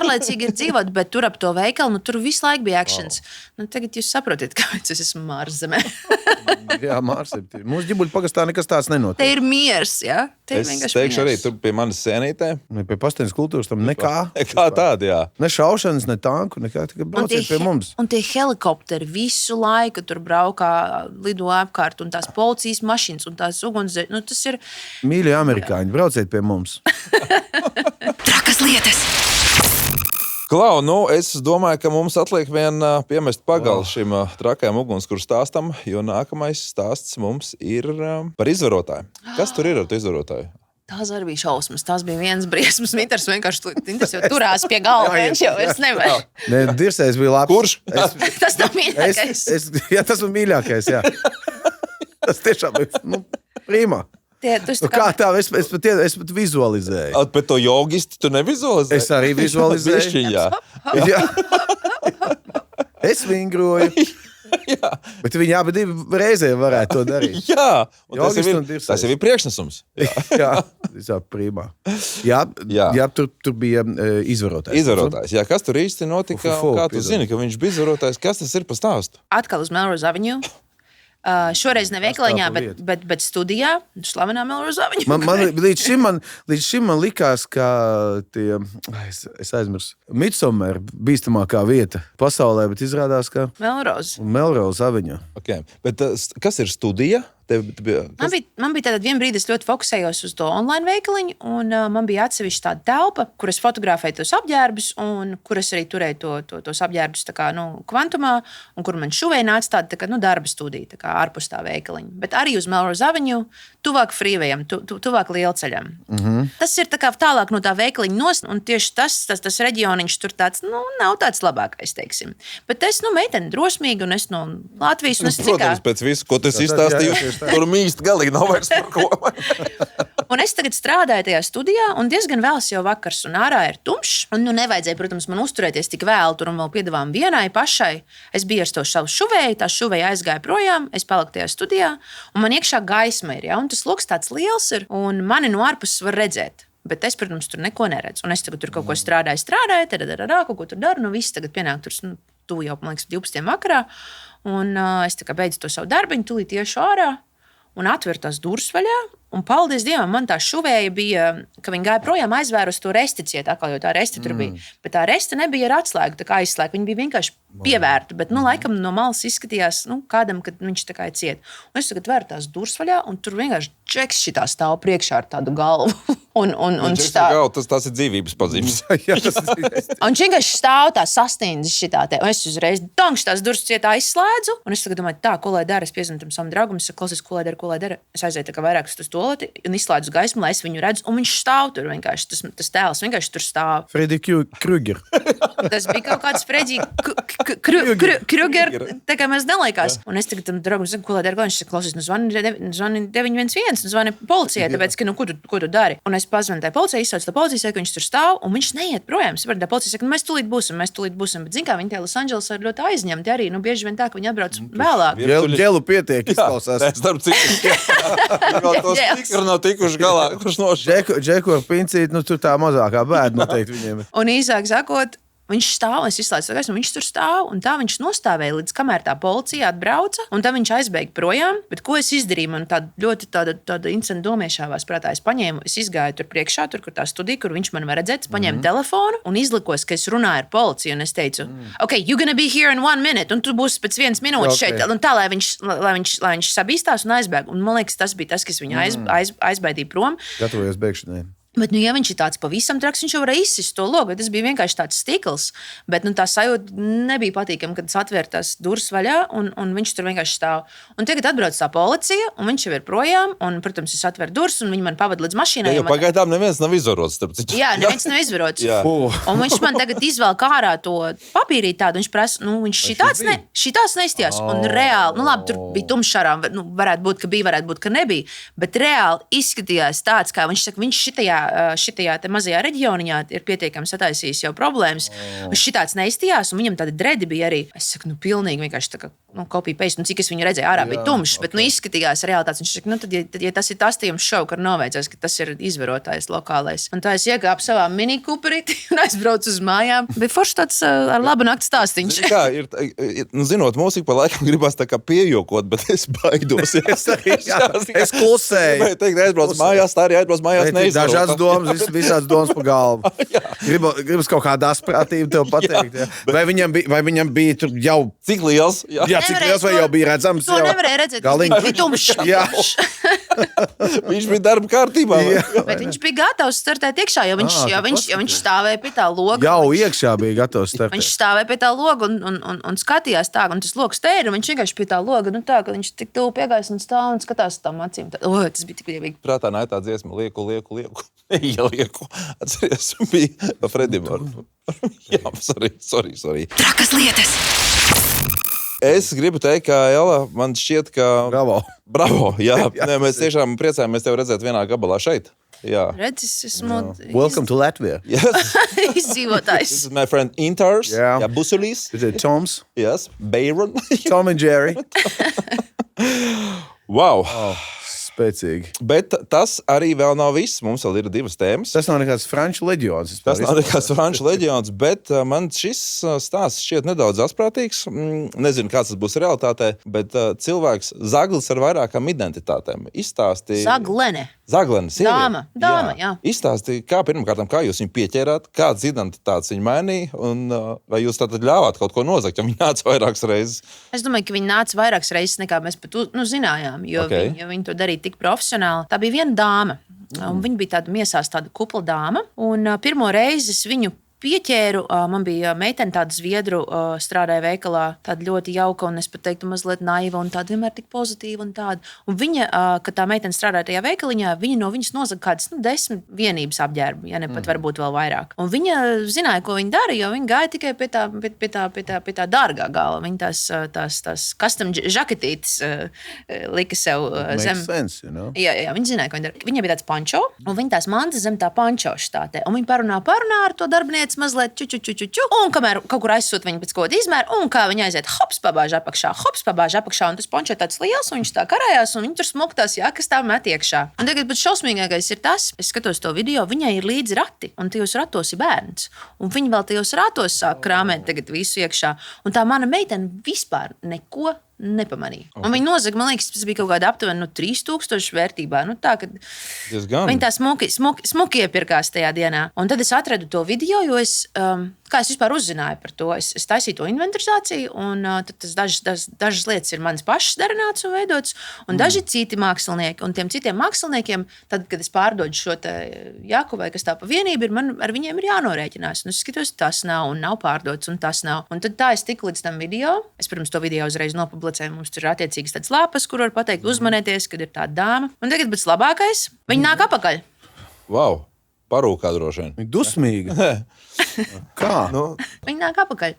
Garlaicīgi ir dzīvot, bet tur ap to veikalu, tur visu laiku bija akcents. Tagad jūs saprotat, kāpēc es esmu Mārzemē. Jā, Mārzemē. Mūsu ģibuļu pagastā nekas tāds nenotiek. Te ir miers, jā? Es teikšu arī tur pie manas sēnītē. Pie pastienas kultūras tam nekā. Nekā tāda, jā. Ne šaušanas, ne tanku, nekā. Tikai brauciet pie mums. Un tie helikopteri visu laiku tur braukā, lido apkārt, un tās policijas mašīnas, un tās ugunsdzēļi. Tas ir... Mīļie amerikāņi, brauciet pie mums. Trakas lietas. Klau, es domāju, ka mums atliek vien piemest pagalu šim trakajam ugunskura stāstam, jo nākamais stāsts mums ir par izvarotāju. Kas tur ir ar to izvarotāju? Tās arī bija šausmas. Tās bija viens briesmas mitrs, vienkārši jau turās pie galva. Viņš jau es nevaru. Nē, dirsējs bija labs. Kurš? Tas nav mīļākais. Jā, tas bija mīļākais, jā. Tas tiešām bija, prīmā. Kā tā, es pat vizualizēju. Bet to jogisti tu nevizualizēji? Es arī vizualizēju. Bišķiņ, jā. Es vingroju. Jā. Bet viņi abi reizē varētu to darīt. Jā, un tas jau ir priekšnesums. Jā, prīmā. Jā, tur bija izvarotājs. Izvarotājs, jā. Kas tur īsti notika? Kā tu zini, ka viņš bija izvarotājs? Kas tas ir pa stāstu? Atkal uz Melrose Avenue. Šoreiz ne veikaliņā, bet studijā, slavenā Melrose Avenue. Līdz šim man likās, ka es aizmirsu, Midsommar bīstamākā vieta pasaulē, bet izrādās, ka Melrose Avenue. Okay. Bet kas ir studija? Man bija tāda viena brīdi, es ļoti fokusējos uz to online veikaliņu, un man bija atsevišķa tāda telpa, kur es fotografēju tos apģērbus, un kur es arī turēju tos apģērbus kvantumā, un kur man šuvēja nāca tāda darba studija, ārpus tā veikaliņa. Bet arī uz Melrose Avenue, tuvāk Freewayam, tuvāk Lielceļam. Tas ir tālāk no tā veikaliņa nost, un tieši tas reģioniņš tur tāds, nav tāds labākais, teiksim. Bet es, meitene drosmīga, un es no Latvijas, un es Protams, pēc visu, ko tu izstāstīji, tur mīst galīgi nav vairs par ko. Un es tagad strādāju tajā studijā, un diezgan vēls jau vakars, un ārā ir tumšs. Un nevajadzēja, protams, man uzturēties tik vēlu, tur un vēl piedāvām vienai pašai. Es biju ar to savu šuvēju, tā šuvēja aizgāja projām, es paliku tajā studijā, un man iekšā gaisma ir, ja, un tas loks tāds liels ir, un mani no ārpuses var redzēt. Bet es, protams, tur neko neredzu. Un es tagad tur kaut ko strādāju, kaut ko tur daru, viss tagad pienāk tur, tuvu jau, man liekas, 12. vakarā. Un es beidzu to savu darbiņu, tūlīt iešu ārā un atveru tās durvis vaļā. Un paldies Dievam, man tā šuvēja bija, ka viņi gāja projām aizvēru uz to resticiet, atkal jau tā resti tur bija. Bet tā resta nebija ar atslēgu, tā kā aizslēga. Viņa bija vienkārši pievērta, bet, laikam no malas izskatījās, kādam, kad viņš tā kā ir ciet. Un es tagad veru tās durvis vaļā, un tur vienkārši džeks šitā stāv priekšā ar tādu galvu. Tas ir dzīvības pazīmes. Un viņš vienkārši stāv tā sastīndzis šitā te. Un es uzreiz tās durvis cietā izslēdzu. Un es tagad domāju, ko lai dara? Es piezvanu tam savam draugam, es saku, klausies, ko lai dara? Es aizēju tā kā vairāk uz toleti un izslēdzu gaismu, lai es viņu redzu. Un viņš stāv tur vienkārši. Tas tēls vienkārši tur stāv. Freddy Krueger. Tas bija kaut kāds Freddy Krueger. Tā kā mēs nelaikās. Un es tagad tam draugam saku, ko lai dara? Viņš saka, klausies, zvani 911, zvani policijai, tāpēc, ka, ko tu dari? Un es pazvanu tai policijai, izsaucu to policiju, saku, viņš tur stāv, un viņš neiet projām. Tā policija saka, mēs tūlīt būsim. Bet, zin kā, viņi tie Losandželosā ir ļoti aizņemti arī. Bieži vien tā, ka viņi atbrauc vēlāk. Ģelu pietiek, izklausās. Es starp citu. Tos tikri nav tikuši galā. Kurš nošķiet? Džeku ar pincīti, tur tā mazākā bēda noteikti viņiem. Un īsāk sakot, viņš stāv, es izslēdzu to gaismu, un viņš tur stāv, un tā viņš nostāvēja līdz kamēr tā policija atbrauca, un tā viņš aizbēga projām. Bet ko es izdarīju? Man tāda incidenta domiešāvās prātā. Es izgāju tur priekšā, tur, kur tā studija, kur viņš man var redzēt, es paņēmu telefonu un izlikos, ka es runāju ar policiju, un es teicu, okay, you're gonna be here in 1 minute, un tu būsi pēc 1 minūtes šeit, un tā, lai viņš sabīstās un aizbēg. Un man liekas, tas bija tas, kas viņu aizbaidīja prom. Gatavojies bēgšanai. Bet, ja viņš ir tāds pavisam traks, viņš jau var izsist to logu. Tas bija vienkārši tāds stikls. Bet tā sajūta nebija patīkama, kad es atvēru tās durvis vaļā, un viņš tur vienkārši stāv. Un tagad atbrauc tā policija, un viņš jau ir projām. Un, protams, es atveru durvis, un viņi man pavada līdz mašīnai. Jo pagaidām neviens nav izvarots. Jā, neviens nav izvarots. Un viņš man tagad izvēl ārā to papīrīt tādu. Viņš prasa, viņš šitāds neizstījās. Un reāli, labi, tur bija tumšārām. Varētu būt, ka bija, varētu būt, ka nebija. Bet reāli izskatījās tāds, kā viņš saka, viņš šitajā mazajā reģioniņā ir pietiekami sataisījis jau problēmas. Viņš šitāds neizstījās, un viņam tādi dredi bija arī. Es saku, pilnīgi vienkārši tā kā kopija paste. Cik es viņu redzēju, ārā bija tumšs, bet izskatījās realitātes. Viņš saka, tad, ja tas ir tas tiem šovu, ka noveidzās, ka tas ir izvarotājs lokālais. Un tā es iegāpu savā mini kuperīti un aizbraucu uz mājām. Bija forši tāds ar labu nakts stāstiņš. Kā ir, zinot mūziku, pa laikam gribās tā kā piejokot, bet es baidos. Es klusēju. Aizbrauc mājās, tā arī aizbrauc mājās neizvarot. Domas, visādas domas pa galvu. Gribas kaut kādu asprātību tev pateikt. Vai viņam bija tur jau... Cik liels? Jā, cik liels vai jau bija redzams? To nevarēja redzēt. Galīgi. Viņš bija tumšs. Viņš bija darba kārtībā. Bet viņš bija gatavs startēt iekšā, jo viņš stāvēja pie tā loga. Jau iekšā bija gatavs startēt. Viņš stāvēja pie tā loga un skatījās tā, un tas logs te ir, un viņš vienkārši pie tā loga, tā, ka viņš tik tuvu piegājis un stāv un skatās tām acīm. Tas bija tik lievīgi. Prātā nāja tā dziesma, lieku. Ielieku. Atceries, bija Freddie Mercury. Jā, sorry. Trakas lietas. Es gribu teikt, ka Ella, man šķiet, ka... Bravo, jā. Nē, mēs tiešām priecājamies tevi redzēt vienā gabalā šeit. Jā. Redzis, esmu... Welcome to Latvia. Yes. Izdzīvotājs. This is my friend Intars. Yeah. Yeah, Busulis. Is it Tom's? Yes. Byron. Tom and Jerry. Wow. Spēcīgi. Bet tas arī vēl nav viss. Mums vēl ir 2 tēmas. Tas nav nekāds franču leģions. Tas nav nekāds franču leģions, bet man šis stāsts šķiet nedaudz asprātīgs. Nezinu, kāds tas būs realitātē, bet cilvēks Zaglis ar vairākām identitātēm izstāstīja. Zaglene. Zaglena, sieviete. Dāma, jā. Izstāstīja, kā pirmkārt, kā jūs viņu pieķērāt, kāds identitātes viņa mainīja, un vai jūs tātad ļāvāt kaut ko nozagt, jo viņa nāca vairākas reizes? Es domāju, ka viņi nāca vairākas reizes, nekā mēs pat zinājām, jo viņi to darīja tik profesionāli. Tā bija viena dāma, un viņa bija tāda miesās, tāda kupla dāma, un pirmo reizi es viņu pieķēru. Man bija meitene, tāda zviedru, strādāja veikalā, tāda ļoti jauka, un es pat teiktu, mazliet naiva, un tāda vienmēr tik pozitīva. Un viņa, kad tā meitene strādāja tajā veikaliņā, viņa no viņas nozaga kādas 10 vienības apģērbu, ja ne pat varbūt vēl vairāk. Un viņa zināja, ko viņa dara, jo viņa gāja tikai pie tā dārgā gala. Viņa tās custom žaketītes lika sev zem. Sense, you know? Jā, viņa zināja, ko viņa dara. Viņai bija tāds pančo, un viņa tās mantas zem tā pančo štātē. Un viņa parunā ar to darbinieci mazliet ču, un kamēr kaut kur aizsūt viņu pēc kaut kāda izmēra, un kā viņa aiziet, hops, pabāž apakšā, un tas pončo tāds liels, un viņš tā karājās, un viņi tur smuktās, jā, kas tā met iekšā. Un tagad pats šausmīgākais ir tas, es skatos to video, viņai ir līdzi rati, un tajos ratos ir bērns. Un viņi vēl tajos ratos sāk krāmēt tagad visu iekšā. Un tā mana meitene vispār neko nepamanīja. Un viņa nozaga, man liekas, tas bija kaut kāda aptuveni 3000 vērtībā. Tā, viņa tā smuki iepirkās tajā dienā. Un tad es atradu to video, jo kā es vispār uzzināju par to. Es taisīju to inventarizāciju, un tad dažas lietas ir manas pašas darināts un veidots, un daži citi mākslinieki. Un tiem citiem māksliniekiem, tad, kad es pārdodu šo jaku vai kas tā pa vienību, ar viņiem ir jānorēķinās. Un es skatos, tas nav pārdots, un tas nav. Un tad tā es tiku līdz tam video. Es pirms to video uzreiz nopublicēju. Mums tur ir attiecīgas tādas lapas, kur var pateikt, uzmanieties, kad ir tāda dāma. Un tagad pēc labākais, viņa nāk apakaļ. Wow, parūkā droši vien. Viņa dusmīga. Kā? Viņa nāk apakaļ.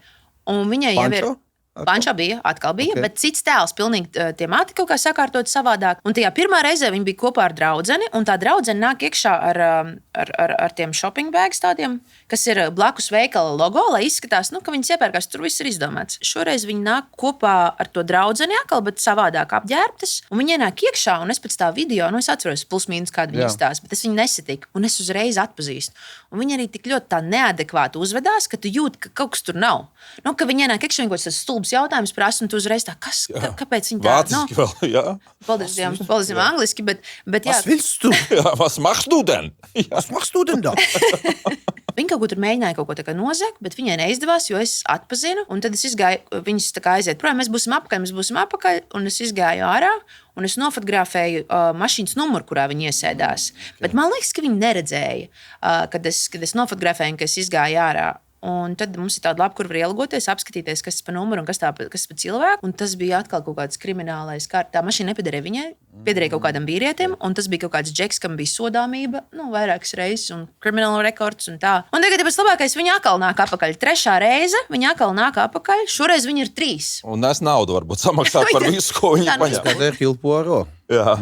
Un viņai jau ir... Pančā bija, atkal bija, okay. Bet cits tēls, pilnīgi tie māti kaut kā sakārtot savādāk. Un tajā pirmā reizē viņi bija kopā ar draudzeni, un tā draudzene nāk iekšā ar tiem shopping bags tādiem, kas ir blakus veikala logo, lai izskatās, ka viņas iepērkās, tur viss ir izdomāts. Šoreiz viņi nāk kopā ar to draudzeni atkal, bet savādāk apģērbtas, un viņi ienāk iekšā, un es pēc tā video, es atceros plus mīnus kādu viņa stāstu, bet es viņu nesatiku, un es uzreiz atpazīstu. Un viņi arī tik ļoti tā neadekvāti uzvedās, ka tu jūti, ka kaut kas tur nav. Ka viņi ienāk iekšā, viņi tas stulbs jautājums prasa, un tu uzreiz tā, kāpēc viņi tā? Vāciski vēl, jā. Paldies angliski, bet jā. Was willst du? Jā, was machst du denn? Was machst du denn da? Viņa kaut ko tur mēģināja kaut ko tā kā nozagt, bet viņai neizdevās, jo es atpazinu, un tad es izgāju, viņas tā kā aiziet projām, mēs būsim apakaļ, un es izgāju ārā, un es nofotografēju mašīnas numuru, kurā viņi iesēdās. Bet man liekas, ka viņi neredzēja, kad es nofotografēju, ka es izgāju ārā. Un tad mums ir tāda lapa, kur var ielgoties, apskatīties, kas ir pa numuru un kas ir pa cilvēku. Un tas bija atkal kaut kāds kriminālais kārts. Tā mašīna nepiederēja viņai, piederēja kaut kādam vīrietim, un tas bija kaut kāds džeks, kam bija sodāmība, vairākas reizes, un krimināla rekords un tā. Un tagad pēc labākais viņa atkal nāk apakaļ. Trešā reize viņa atkal nāk apakaļ. Šoreiz viņa ir 3. Un es naudu varbūt samaksāt par visu, ko viņi paņem. Kāda ir Hilporo? Jā,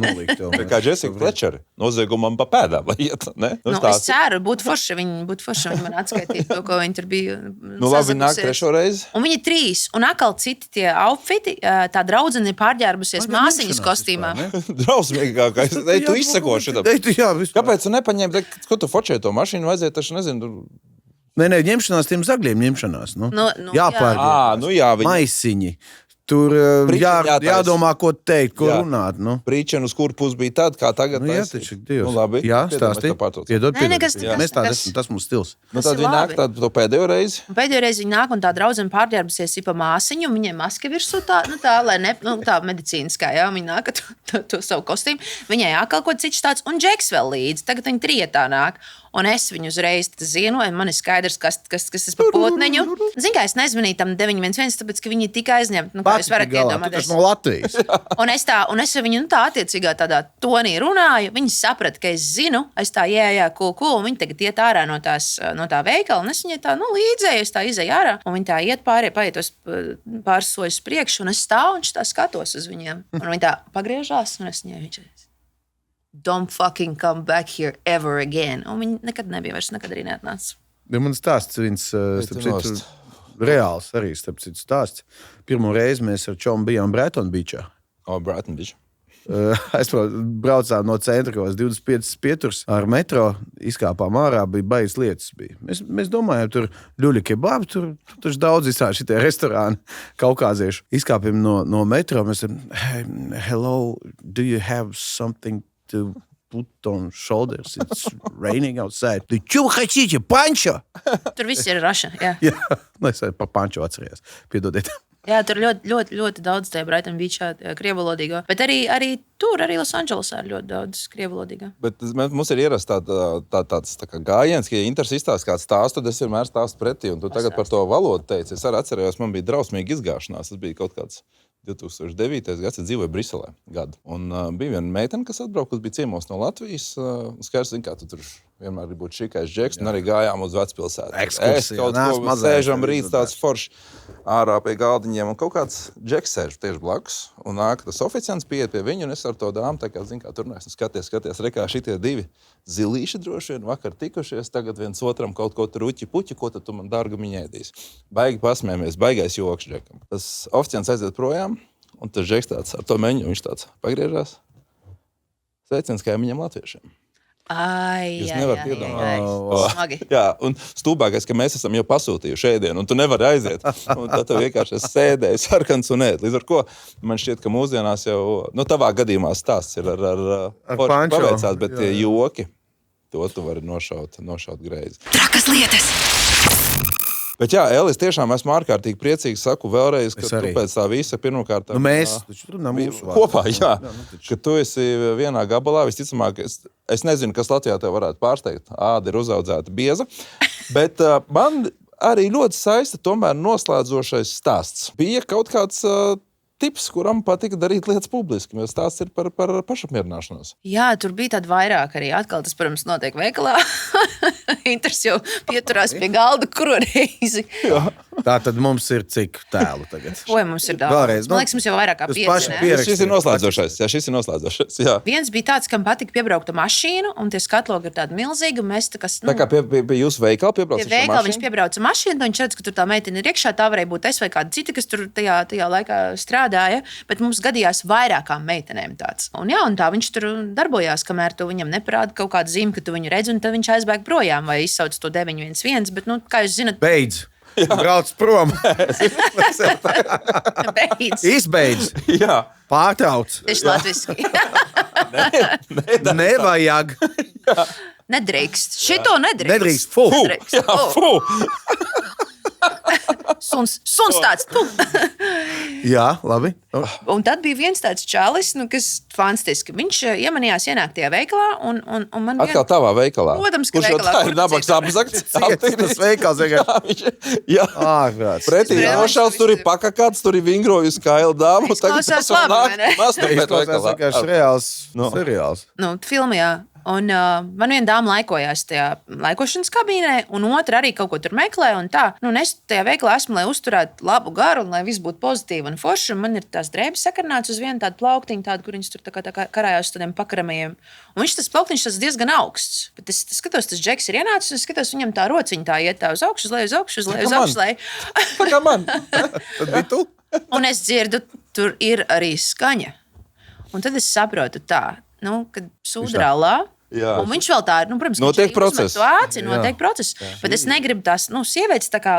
kā Jessica Fletcher, noziegumam pa pēdām, lai iet, ne? Es ceru, būtu forši viņi man atskaitītu to, ko viņi tur bija. Labi, viņi nāk 3. reizi. Un viņi 3, un atkal citi tie outfiti, tā draudzene ir pārģērbusies māsiņas kostīmā. Drausmīgākais, tu izseko šitam. Kāpēc tu nepaņēmi, ko tu fočēji to mašīnu, vajadzēja taču, nezinu, Nē, ņemšanās tiem zagļiem ņemšanās. Jāpārģēr. Jā, maisiņi. Tur jādomā, ko teikt, ko runāt. Prīčena uz kuru pusi bija tāda, kā tagad. Jā, taču Dievs. Labi. Jā, stāstī. Piedod. Mēs tas mums stils. Tad viņi nāk to pēdējo reizi. Pēdējo reizi viņi nāk, un tā draudzene pārģērbusies pa māsiņu, un viņai maska virsū tā, lai ne, tā medicīniskā, jā, viņi nāk to savu kostīmu. Viņai atkal ko cits tāds, un džeks vēl līdzi. Tagad viņi 3 nāk. Un es viņu uzreiz zinu, un man ir skaidrs, kas tas pa potneņu. Zinu, kā es nezvanīju tam 911, tāpēc, ka viņi tika aizņemti. Kā jūs varat iedomāties? Tas no Latvijas. un es ar viņu tā attiecīgā tādā tonī runāju. Viņi saprata, ka es zinu, es tā cool, un viņi tagad iet ārā no tā veikala, un es viņai tā, līdzēju, es tā izēju ārā, un viņi tā iet paietos pāris soļus priekšu, un es stāvu un tā skatos uz viņiem. Un viņi tā pagriežās, un es viņai don't fucking come back here ever again. Un viņi nekad nebija vairs, nekad arī neatnāca. Man stāsts viņas, reāls arī, starp citu stāsts. Pirmo reizi mēs ar Čomu bijām Brighton Beachā. Brighton Beach. Braucām no centra, kaut 25 pieturs ar metro, izkāpām ārā, bija baigas lietas. Mēs domājam, tur ļuļi kebabi, tur daudz izsādi šitie restorāni kaukāzieši. Izkāpjam no metro, mēs hello, do you have something to put on shoulders. It's raining outside. The ču хотите, Pancho? Tur viss ir raša. Jā. Jā, es pa Pancho atceries. Piedodiet. Jā, tur ļoti daudz tajā Brighton Beachā krievalodīgo. Bet arī tur, arī Losandželosā ir ļoti daudz krievalodīgo. Bet mums ir ierasts tāds tā kā gājiens, ka, ja Inters izstāsta kāds stāsts, tad es vienmēr stāstu pretī. Un tu tagad par to valodu teici. Es arī atcerējos, man bija drausmīga izgāšanās. Tas bija kaut kāds 2009. gads, es dzīvoju Briselē gadu. Un bija viena meitene, kas atbrauka, kas bija ciemos no Latvijas. Skaidrs, zin, kā tu tur vienmēr ir būt šikais džeks, un arī gājām uz vecpilsētu. Ekskursija. Es kaut ko sēžam rīt tāds foršs ārā pie galdiņiem, un kaut kāds džeks sēž tieši blakus, un nāk tas oficiants pieiet pie viņu, un es ar to dāmu, tā kā, zin, kā turnēs, un skaties, rekā šitie divi zilīši droši vien vakar tikušies, tagad viens otram kaut ko tur uķi-puķi, ko tad tu man dārgumiņ ēdīs. Baigi pasmējamies, baigais joks džekam. Tas oficiants aiziet projām, un tas džeks tāds ar to meņu, viņš tāds pagriežās. Sveiciens kaimiņiem latviešiem. Jūs nevarat iedomāties. Smagi. Jā, un stūbākais, ka mēs esam jau pasūtījuši ēdienu, un tu nevari aiziet. Un tad tu vienkārši sēdēji sarkans un ēd. Līdz ar ko man šķiet, ka mūsdienās jau, tavā gadījumā stāsts ir ar paveicās, bet tie joki, to tu vari nošaut greizi. Trakas lietas. Bet jā, Elis, tiešām esmu ārkārtīgi priecīgs, saku vēlreiz, ka tu pēc tā visa pirmkārt... Mēs tur nav mūsu kopā, jā. Ka tu esi vienā gabalā, visticamāk, es nezinu, kas Latvijā tev varētu pārsteigt. Āda ir uzaudzēta bieza, bet man arī ļoti saista tomēr noslēdzošais stāsts. Bija kaut kāds tips, kuram patika darīt lietas publiski, jo stāsts ir par pašapmierināšanos. Jā, tur bija tāda vairāk arī. Atkal tas, protams, notiek veikalā. Inters jau pieturās pie galda kuru reizi. Tā tad mums ir cik tēlu tagad? Oi, mums ir daudz. Vēlreiz, Man liekas, mums jau vairāk kā 5, ne? Šis ir noslēdzošais, jā. Viens bija tāds, kam patika piebraukt ar mašīnu, un tie skatlogi ir tādi milzīgi, un mēs tā kā... Tā kā pie jūsu veikala piebrauc ar veikala mašīnu? viņš piebrauca ar mašīnu, tad viņš redz, ka tur tā meitene ir iekšā, tā varēja būt es vai kāda cita, kas tur tajā laikā strādāja, bet mums gadījās vairākām meitenēm tāds. Un jā, un tā viņš tur darbojās, kamēr tu viņam neparāda kaut kādu zīmi, ka tu viņu redzi, un tad viņš aizbēg projām vai izsauc to 911, bet, kā jūs zinat... Beidz! Brauc prom! Beidz! Izbeidz! Jā. Pārtrauc! Tieši latviski. Nevajag! Nedrīkst. Šito nedrīkst. Nedrīkst. Fu! Nedrīkst. Jā, fu! Suns tāds. Jā, labi. Un tad bija viens tāds čalis, kas fantastiski. Viņš iemanījās ienākt tajā veikalā, un man Atkal tavā veikalā. Protams, ka kurš jau veikalā, tā kur ir nabaks apzakts. Tas veikals vienkārši. Jā. Ārprāts. Pretī nošauts, tur ir pakakāts, tur ir vingrojusi kaila dāma. Izklausās labi, vai ne? Izklausās vienkārši reāls seriāls. Filma, jā. Un man viena dāma laikojās tajā laikošanas kabīnē, un otra arī kaut ko tur meklē. Un tā, es tajā veikalā esmu, lai uzturētu labu garu, un lai viss būtu pozitīvi un forši. Un man ir tās drēbes sakarnāts uz vienu tādu plauktiņu, tādu, kur viņš tur tā kā karājās uz tādiem pakaramajiem. Un tas plauktiņš tas diezgan augsts. Bet es skatos, tas džeks ir ienācis, un es skatos, viņam tā rociņa tā iet tā uz augšu, uz leju. Kā man? Tad bija tu? Un es dzirdu, tur ir arī skaņa. Un tad es saprotu tā, kad sūdralā. Jā. Un viņš vēl tā ir, protams, notiek process. Notiek process. Bet es negribu tās sievietes tā kā,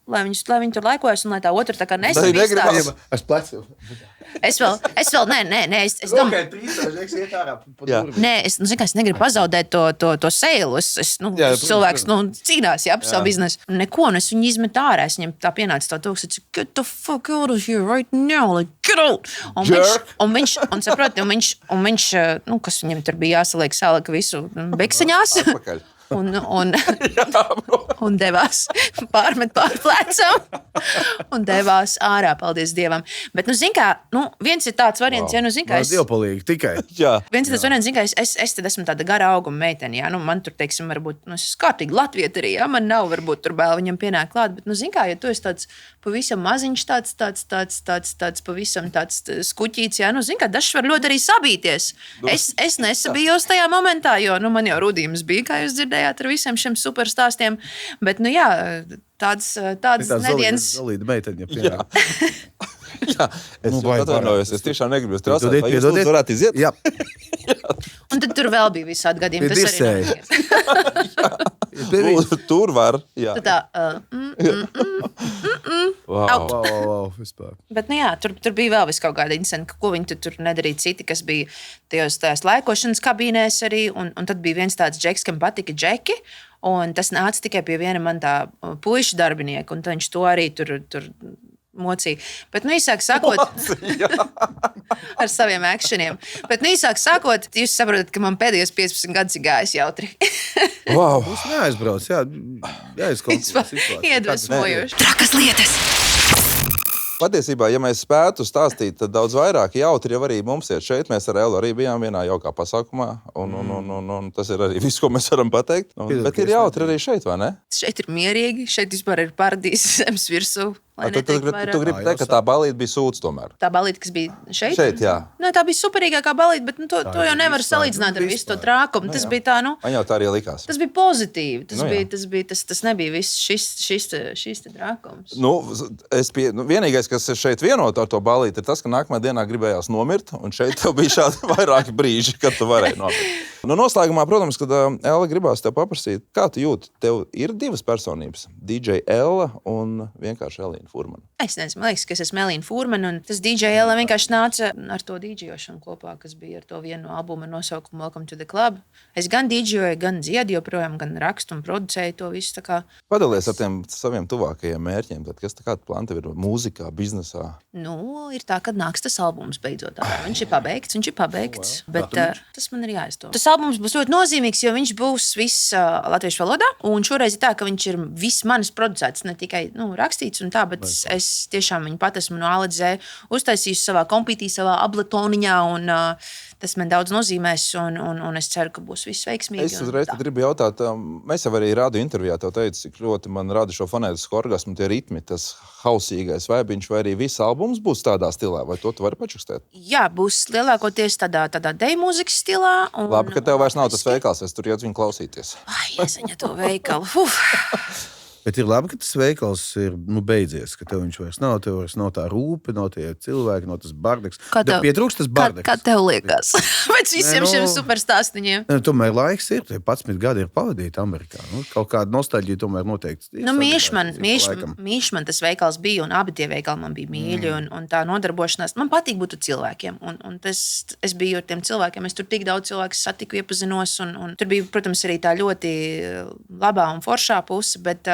lai viņi tur laikojas un lai tā otra tā kā nesabīstās. Es plecu. Es vēl, nē, es domāju. Nē, es negribu pazaudēt to sēlu. Cilvēks cīnās par savu biznesu. Neko, es viņu izmetu ārā. Es viņam tā pienāca tā tūkstoši, get the fuck out of here right now, like, get out! Un viņš, kas viņam tur bija jāsaliek, salika visu bekseņās. Un devās pārmet pār plecam un devās ārā, paldies Dievam. Bet, viens ir tāds variants, es dievpalīgi tikai. Viens ir tāds variants, es tad esmu tāda gara auguma meitene, man tur, teiksim, varbūt, es esmu kārtīgi latvieta arī, man nav, varbūt, tur bail viņam pienāk klāt, bet, ja tu esi tāds pavisam maziņš, tāds pavisam tāds skuķīts, dažs var ļoti arī sabīties. Es nesabījos tajā momentā, jo, man jau rudījums bija, kā jūs dzirdējāt, ar visiem šiem superstāstiem, bet, tāds nedienas... Zolīda meiteņa pienāk. Jā, es atvainojos, es tiešām negribu traucēt, vai jūs lūdzu varētu iziet? Jā. Un tad tur vēl bija visādi gadījumi. Tas arī Tur var, jā. Tu tā... Wow, vispār. Bet, nu jā, tur bija vēl vis kaut kāda incidenta, ko viņi tur nedarīja citi, kas bija tajās laikošanas kabīnēs arī. Un tad bija viens tāds džeks, kam patika džeki. Un tas nāca tikai pie viena man tā puiša darbinieka, un viņš to arī tur mocīja. Bet, nu, īsāk sakot, ar saviem akšaniem. Bet, nu, īsāk sakot, jūs saprotat, ka man pēdējos 15 gadus ir gājis jautri. Wow. Mums neaizbrauc, Iedvesmojoši. Trakas lietas. Patiesībā, ja mēs spētu stāstīt daudz vairāk, jautri jau arī mums ir šeit. Mēs ar Ellu arī bijām vienā jaukā pasākumā, un tas ir arī viss, ko mēs varam pateikt. Bet ir jautri arī šeit, vai ne? Šeit ir mierīgi, šeit vispār ir paradīzes zemes virsū. Tu gribi teikt, ka tā balīte bija sūds tomēr? Tā balīte, kas bija šeit? Šeit, jā. Nu, tā bija superīgākā balīte, bet to jau nevar salīdzināt ar visu to trākumu. Tas bija tā, Man jau tā arī likās. Tas bija pozitīvi. Tas nebija viss šis te trākums. Vienīgais, kas ir šeit vienot ar to balīti, ir tas, ka nākamajā dienā gribējās nomirt, un šeit tev bija šādi vairāki brīži, kad tu varēji nomirt. Noslēgumā, protams, kad Ella gribās tev paprasīt, kā tu jūti, tev ir divas personības, DJ Ella un vienkārši Elīna Furmana. Es nezinu, man liekas, ka es esmu Elīna Furmana, un tas DJ Ella vienkārši nāca ar to DJošanu kopā, kas bija ar to vienu albumu ar nosaukumu Welcome to the Club. Es gan DJoju, gan dziedu joprojām, gan rakstu un producēju to visu. Tā kā... Padalies ar tiem saviem tuvākajiem mērķiem, tad kas kāda plāna tev ir mūzikā, biznesā? Ir tā, kad nāks tas albums beidzot. Viņš ir pabeigts, bet tas man ir jāizdomā. Tas albums būs ļoti nozīmīgs, jo viņš būs viss latviešu valodā, un šoreiz ir tā, ka viņš ir viss manis producēts, ne tikai rakstīts un tā, bet es tiešām viņu pat esmu no A līdz Z uztaisījusi savā kompītī, savā abletoniņā, un tas man daudz nozīmēs, un es ceru, ka būs viss veiksmīgi. Es uzreiz gribu jautāt, mēs jau arī rādu intervijā tev teicu, cik ļoti man rada šo fonētisku orgasmu, tie ritmi, tas hausīgais vaibiņš, vai arī viss albums būs tādā stilā, vai to tu vari pačukstēt? Jā, būs lielākoties tādā deju mūzikas stilā. Labi, ka tev vairs nav tas veikals, es tur iet viņu klausīties. Iesaņa to veikalu. Bet ir labi, ka tas veikals ir beidzies, ka tev viņš vairs nav, tev vairs nav tā rūpe, nav tie cilvēki, nav tas bardeks. Pietrūkst tas bardeks. Kā tev liekas? Pēc visiem šiem superstāstiņiem. Tomēr laiks ir, 11 gadi ir pavadīti Amerikā. Kaut kāda nostalģija tomēr noteikti. Mīšman tas veikals bija, un abi tie veikali man bija mīļi, un tā nodarbošanās. Man patīk būt cilvēkiem, un es biju ar tiem cilvēkiem, es tur tik daudz cilvēku satiku, iepazinos, un tur bija, protams, arī tā ļoti labā un foršā puse, bet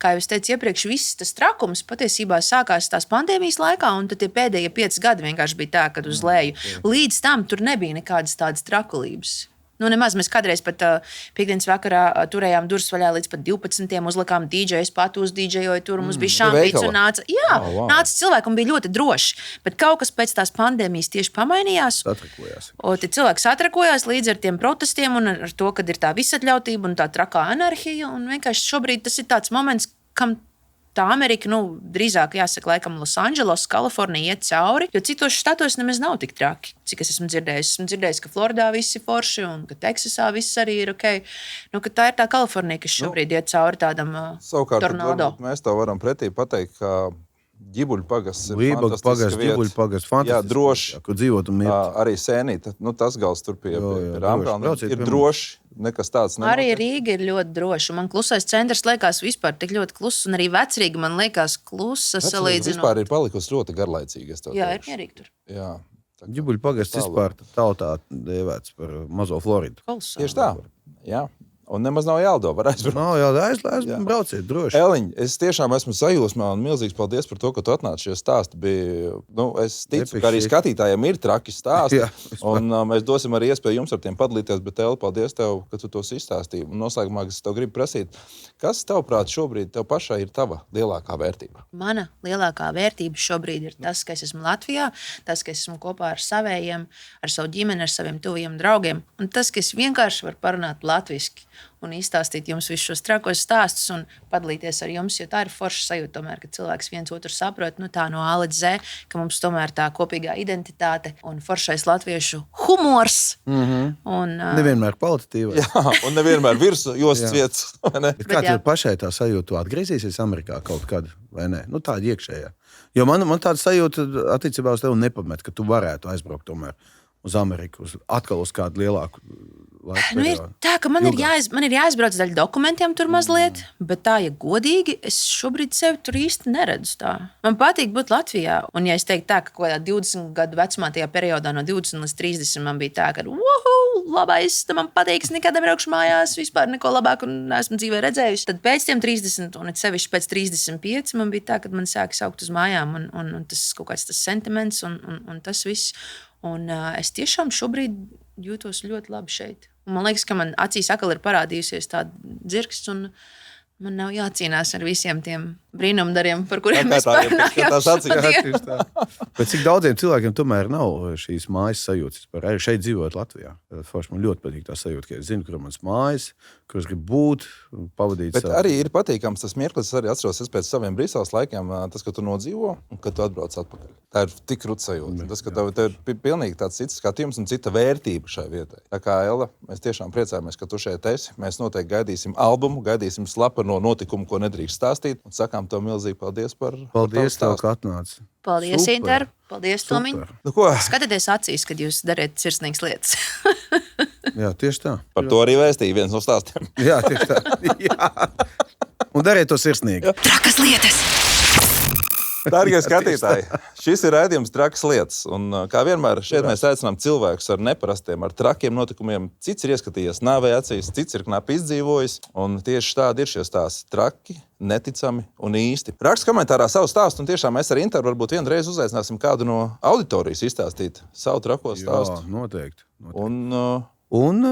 kā jau es teicu iepriekš, viss tas trakums patiesībā sākās tās pandēmijas laikā, un tad tie pēdējie 5 gadi vienkārši bija tā, kad uz leju. Līdz tam tur nebija nekādas tādas trakulības. Nemaz mēs kādreiz pat piekdienas vakarā turējām durvis vaļā līdz pat 12. Uzlikām DJs, pat uz DJoju tur, mums bija šampīts un nāca. Jā, nāca cilvēki un bija ļoti droši, bet kaut kas pēc tās pandēmijas tieši pamainījās. Cilvēki satrakojās līdz ar tiem protestiem un ar to, kad ir tā visatļautība un tā trakā anarhija, un vienkārši šobrīd tas ir tāds moments, kam tā Amerika, drīzāk jāsaka, laikam Losandželos, Kalifornija iet cauri, jo citos štatos nemaz nav tik traki, cik es esmu dzirdējis. Esmu dzirdējis, ka Floridā viss ir forši un ka Teksasā viss arī ir ok. Ka tā ir tā Kalifornija, kas šobrīd iet cauri tādam tornado. Mēs tā varam pretī pateikt, ka Ģibuļpagasts ir fantastisks. Jā, droši. Kur dzīvot un mirt. Arī Sēnīta, tas gals tur pie Rāmkalna ir droši. Nekas tāds nenotiek. Arī Rīga ir ļoti droša. Man Klusais centrs liekas vispār tik ļoti kluss, un arī Vecrīga man liekas klusa salīdzinot. Vispār ir palikusi ļoti garlaicīgi. Jā, ir mierīgi tur. Jā. Ģibuļpagasts vispār tautā dēvēts par mazo Floridu. Tieši tā, jā. Un nemaz nav jāldo, var aizbraukt. Nav jāldo, brauciet droši. Eliņ, es tiešām esmu sajūsmā un milzīgs paldies par to, ka tu atnāc šie stāsti. Es ticu, ka arī skatītājiem ir traki stāsti. Un mēs dosim arī iespēju jums ar tiem padalīties, bet Eli, paldies tev, ka tu tos izstāstīji. Un noslēgumā, es tev gribu prasīt, kas tavuprāt šobrīd tev pašai ir tava lielākā vērtība? Mana lielākā vērtība šobrīd ir tas, ka es esmu Latvijā, tas, ka es esmu kopā ar savējiem, ar savu ģimeni, ar saviem tuvajiem draugiem, un tas, ka es vienkārši varu parunāt latviski un izstāstīt jums visus šos trakos stāstus un padalīties ar jums, jo tā ir forša sajūta tomēr, ka cilvēks viens otru saprot, tā no A līdz Z, ka mums tomēr tā kopīgā identitāte un foršais latviešu humors. Nevienmēr kvalitatīvais. Jā, un nevienmēr virsū jostas vietas. Bet kā tev pašai tā sajūta, tu atgriezīsies Amerikā kaut kad, vai ne? Tāda iekšējā. Jo man tāda sajūta attiecībā uz tevi nepamet, ka tu varētu aizbraukt tomēr uz Ameriku, atkal uz kādu lielāku laiku. Nu, ir tā, ka man ir jāizbrauc daļa dokumentiem tur mazliet, bet tā, ja godīgi, es šobrīd sevi tur īsti neredzu tā. Man patīk būt Latvijā, un ja es teiktu tā, ka kaut kādā 20 gadu vecumā tajā periodā no 20 līdz 30 man bija tā, ka labais, man patīk, es nekad nebraukšu mājās, vispār neko labāku neesmu dzīvē redzējusi. Tad pēc tiem 30, un sevišķi pēc 35, man bija tā, ka man sāka saukt uz mājām, un tas kaut kāds tas sentiments, un tas viss. Un es tiešām šobrīd jūtos ļoti labi šeit. Un man liekas, ka man acīs atkal ir parādījusies tāda dzirksts, un man nav jācīnās ar visiem tiem brīnumdariem, par kuriem mēs parunājām. Bet cik daudziem cilvēkiem tomēr nav šīs mājas sajūtas? Arī šeit dzīvojot Latvijā. Forši man ļoti patīk tā sajūta, ka es zinu, kur ir mans mājas, kur es gribu būt, pavadīt Bet arī ir patīkams tas mirklis, es arī atceros pēc saviem Brīseles laikiem, tas, ka tu nodzīvo un ka tu atbrauc atpakaļ. Tā ir tik krūta sajūta. Tas, ka tev ir pilnīgi tāds cits skatījums un cita vērtība šai vietai. Tā kā Ella, mēs tiešām priecājamies, ka tu šeit esi. Mēs noteikti gaidīsim albumu, gaidīsim slepeno notikumu, ko nedrīkst stāstīt. Un sakām tev milzīgi paldies par tev, ka atnāci. Paldies, Super. Inter. Paldies, Tomiņ. Nu, ko? Skatieties acīs, kad jūs dariet sirsnīgas lietas. Jā, tieši tā. Par to arī vēstīja viens no stāstiem. Jā, tieši tā. Jā. Un dariet to sirsnīgi. Trakas lietas. Dārgie skatītāji, šis ir raidījums Trakas lietas. Un, kā vienmēr, šeit mēs aicinām cilvēkus ar neparastiem, ar trakiem notikumiem. Cits ir ieskatījies nāvē acīs, cits ir knapi izdzīvojis. Un tieši tādi ir šie stāsti. Traki, neticami un īsti. Raksta komentārā savu stāstu, un tiešām mēs ar Interu varbūt vienreiz uzaicināsim kādu no auditorijas izstāstīt savu trako stāstu. Jā, noteikti. Un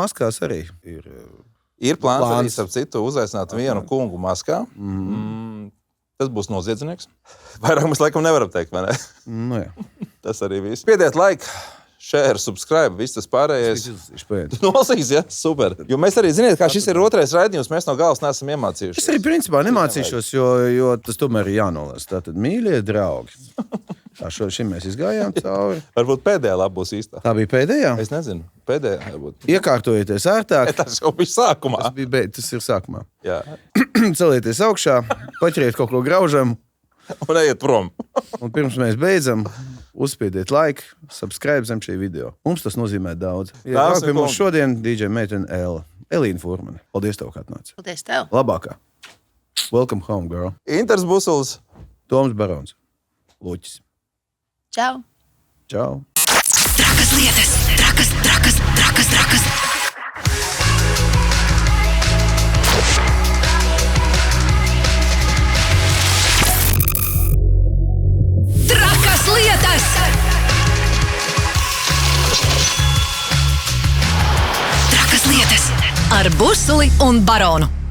maskās arī ir. Ir plāns arī, starp citu, uzaicināt vienu kungu maskā. Tas būs noziedznieks. Vairāk mēs laikam nevaram teikt, vai ne? Nu, jā. Tas arī viss. Piediet laiku, share, subscribe, viss tas pārējais. Nosīs, ja? Super. Jo mēs arī, ziniet, kā šis ir otrais raidījums, mēs no galas neesam iemācījušies. Es arī principā nemācīšos, jo tas tomēr ir jānolasa. Tātad, mīļie draugi, šim mēs izgājām cauri. Varbūt pēdējā laba būs īstā. Tā bija pēdējā? Es nezinu. Pēdējā jābūt. Iekārtojieties ērtāk. Tas jau bija sākumā. Tas ir sākumā. Jā. Celieties augšā, paķeriet kaut ko graužam. Un ejiet prom. Un pirms mēs beidzam, uzspiediet laiku, subscribe zem šī video. Mums tas nozīmē daudz. Jā, pie mums šodien DJ meitene Elīna Furmane. Paldies tev, ka atnāci. Paldies tev. Labākā. Welcome home, girl. Inters Busuls. Toms Barons. Luķis. Čau. Čau. Trakas lietas. Trakas. Trakas lietas. Trakas lietas ar Busuli un Baronu.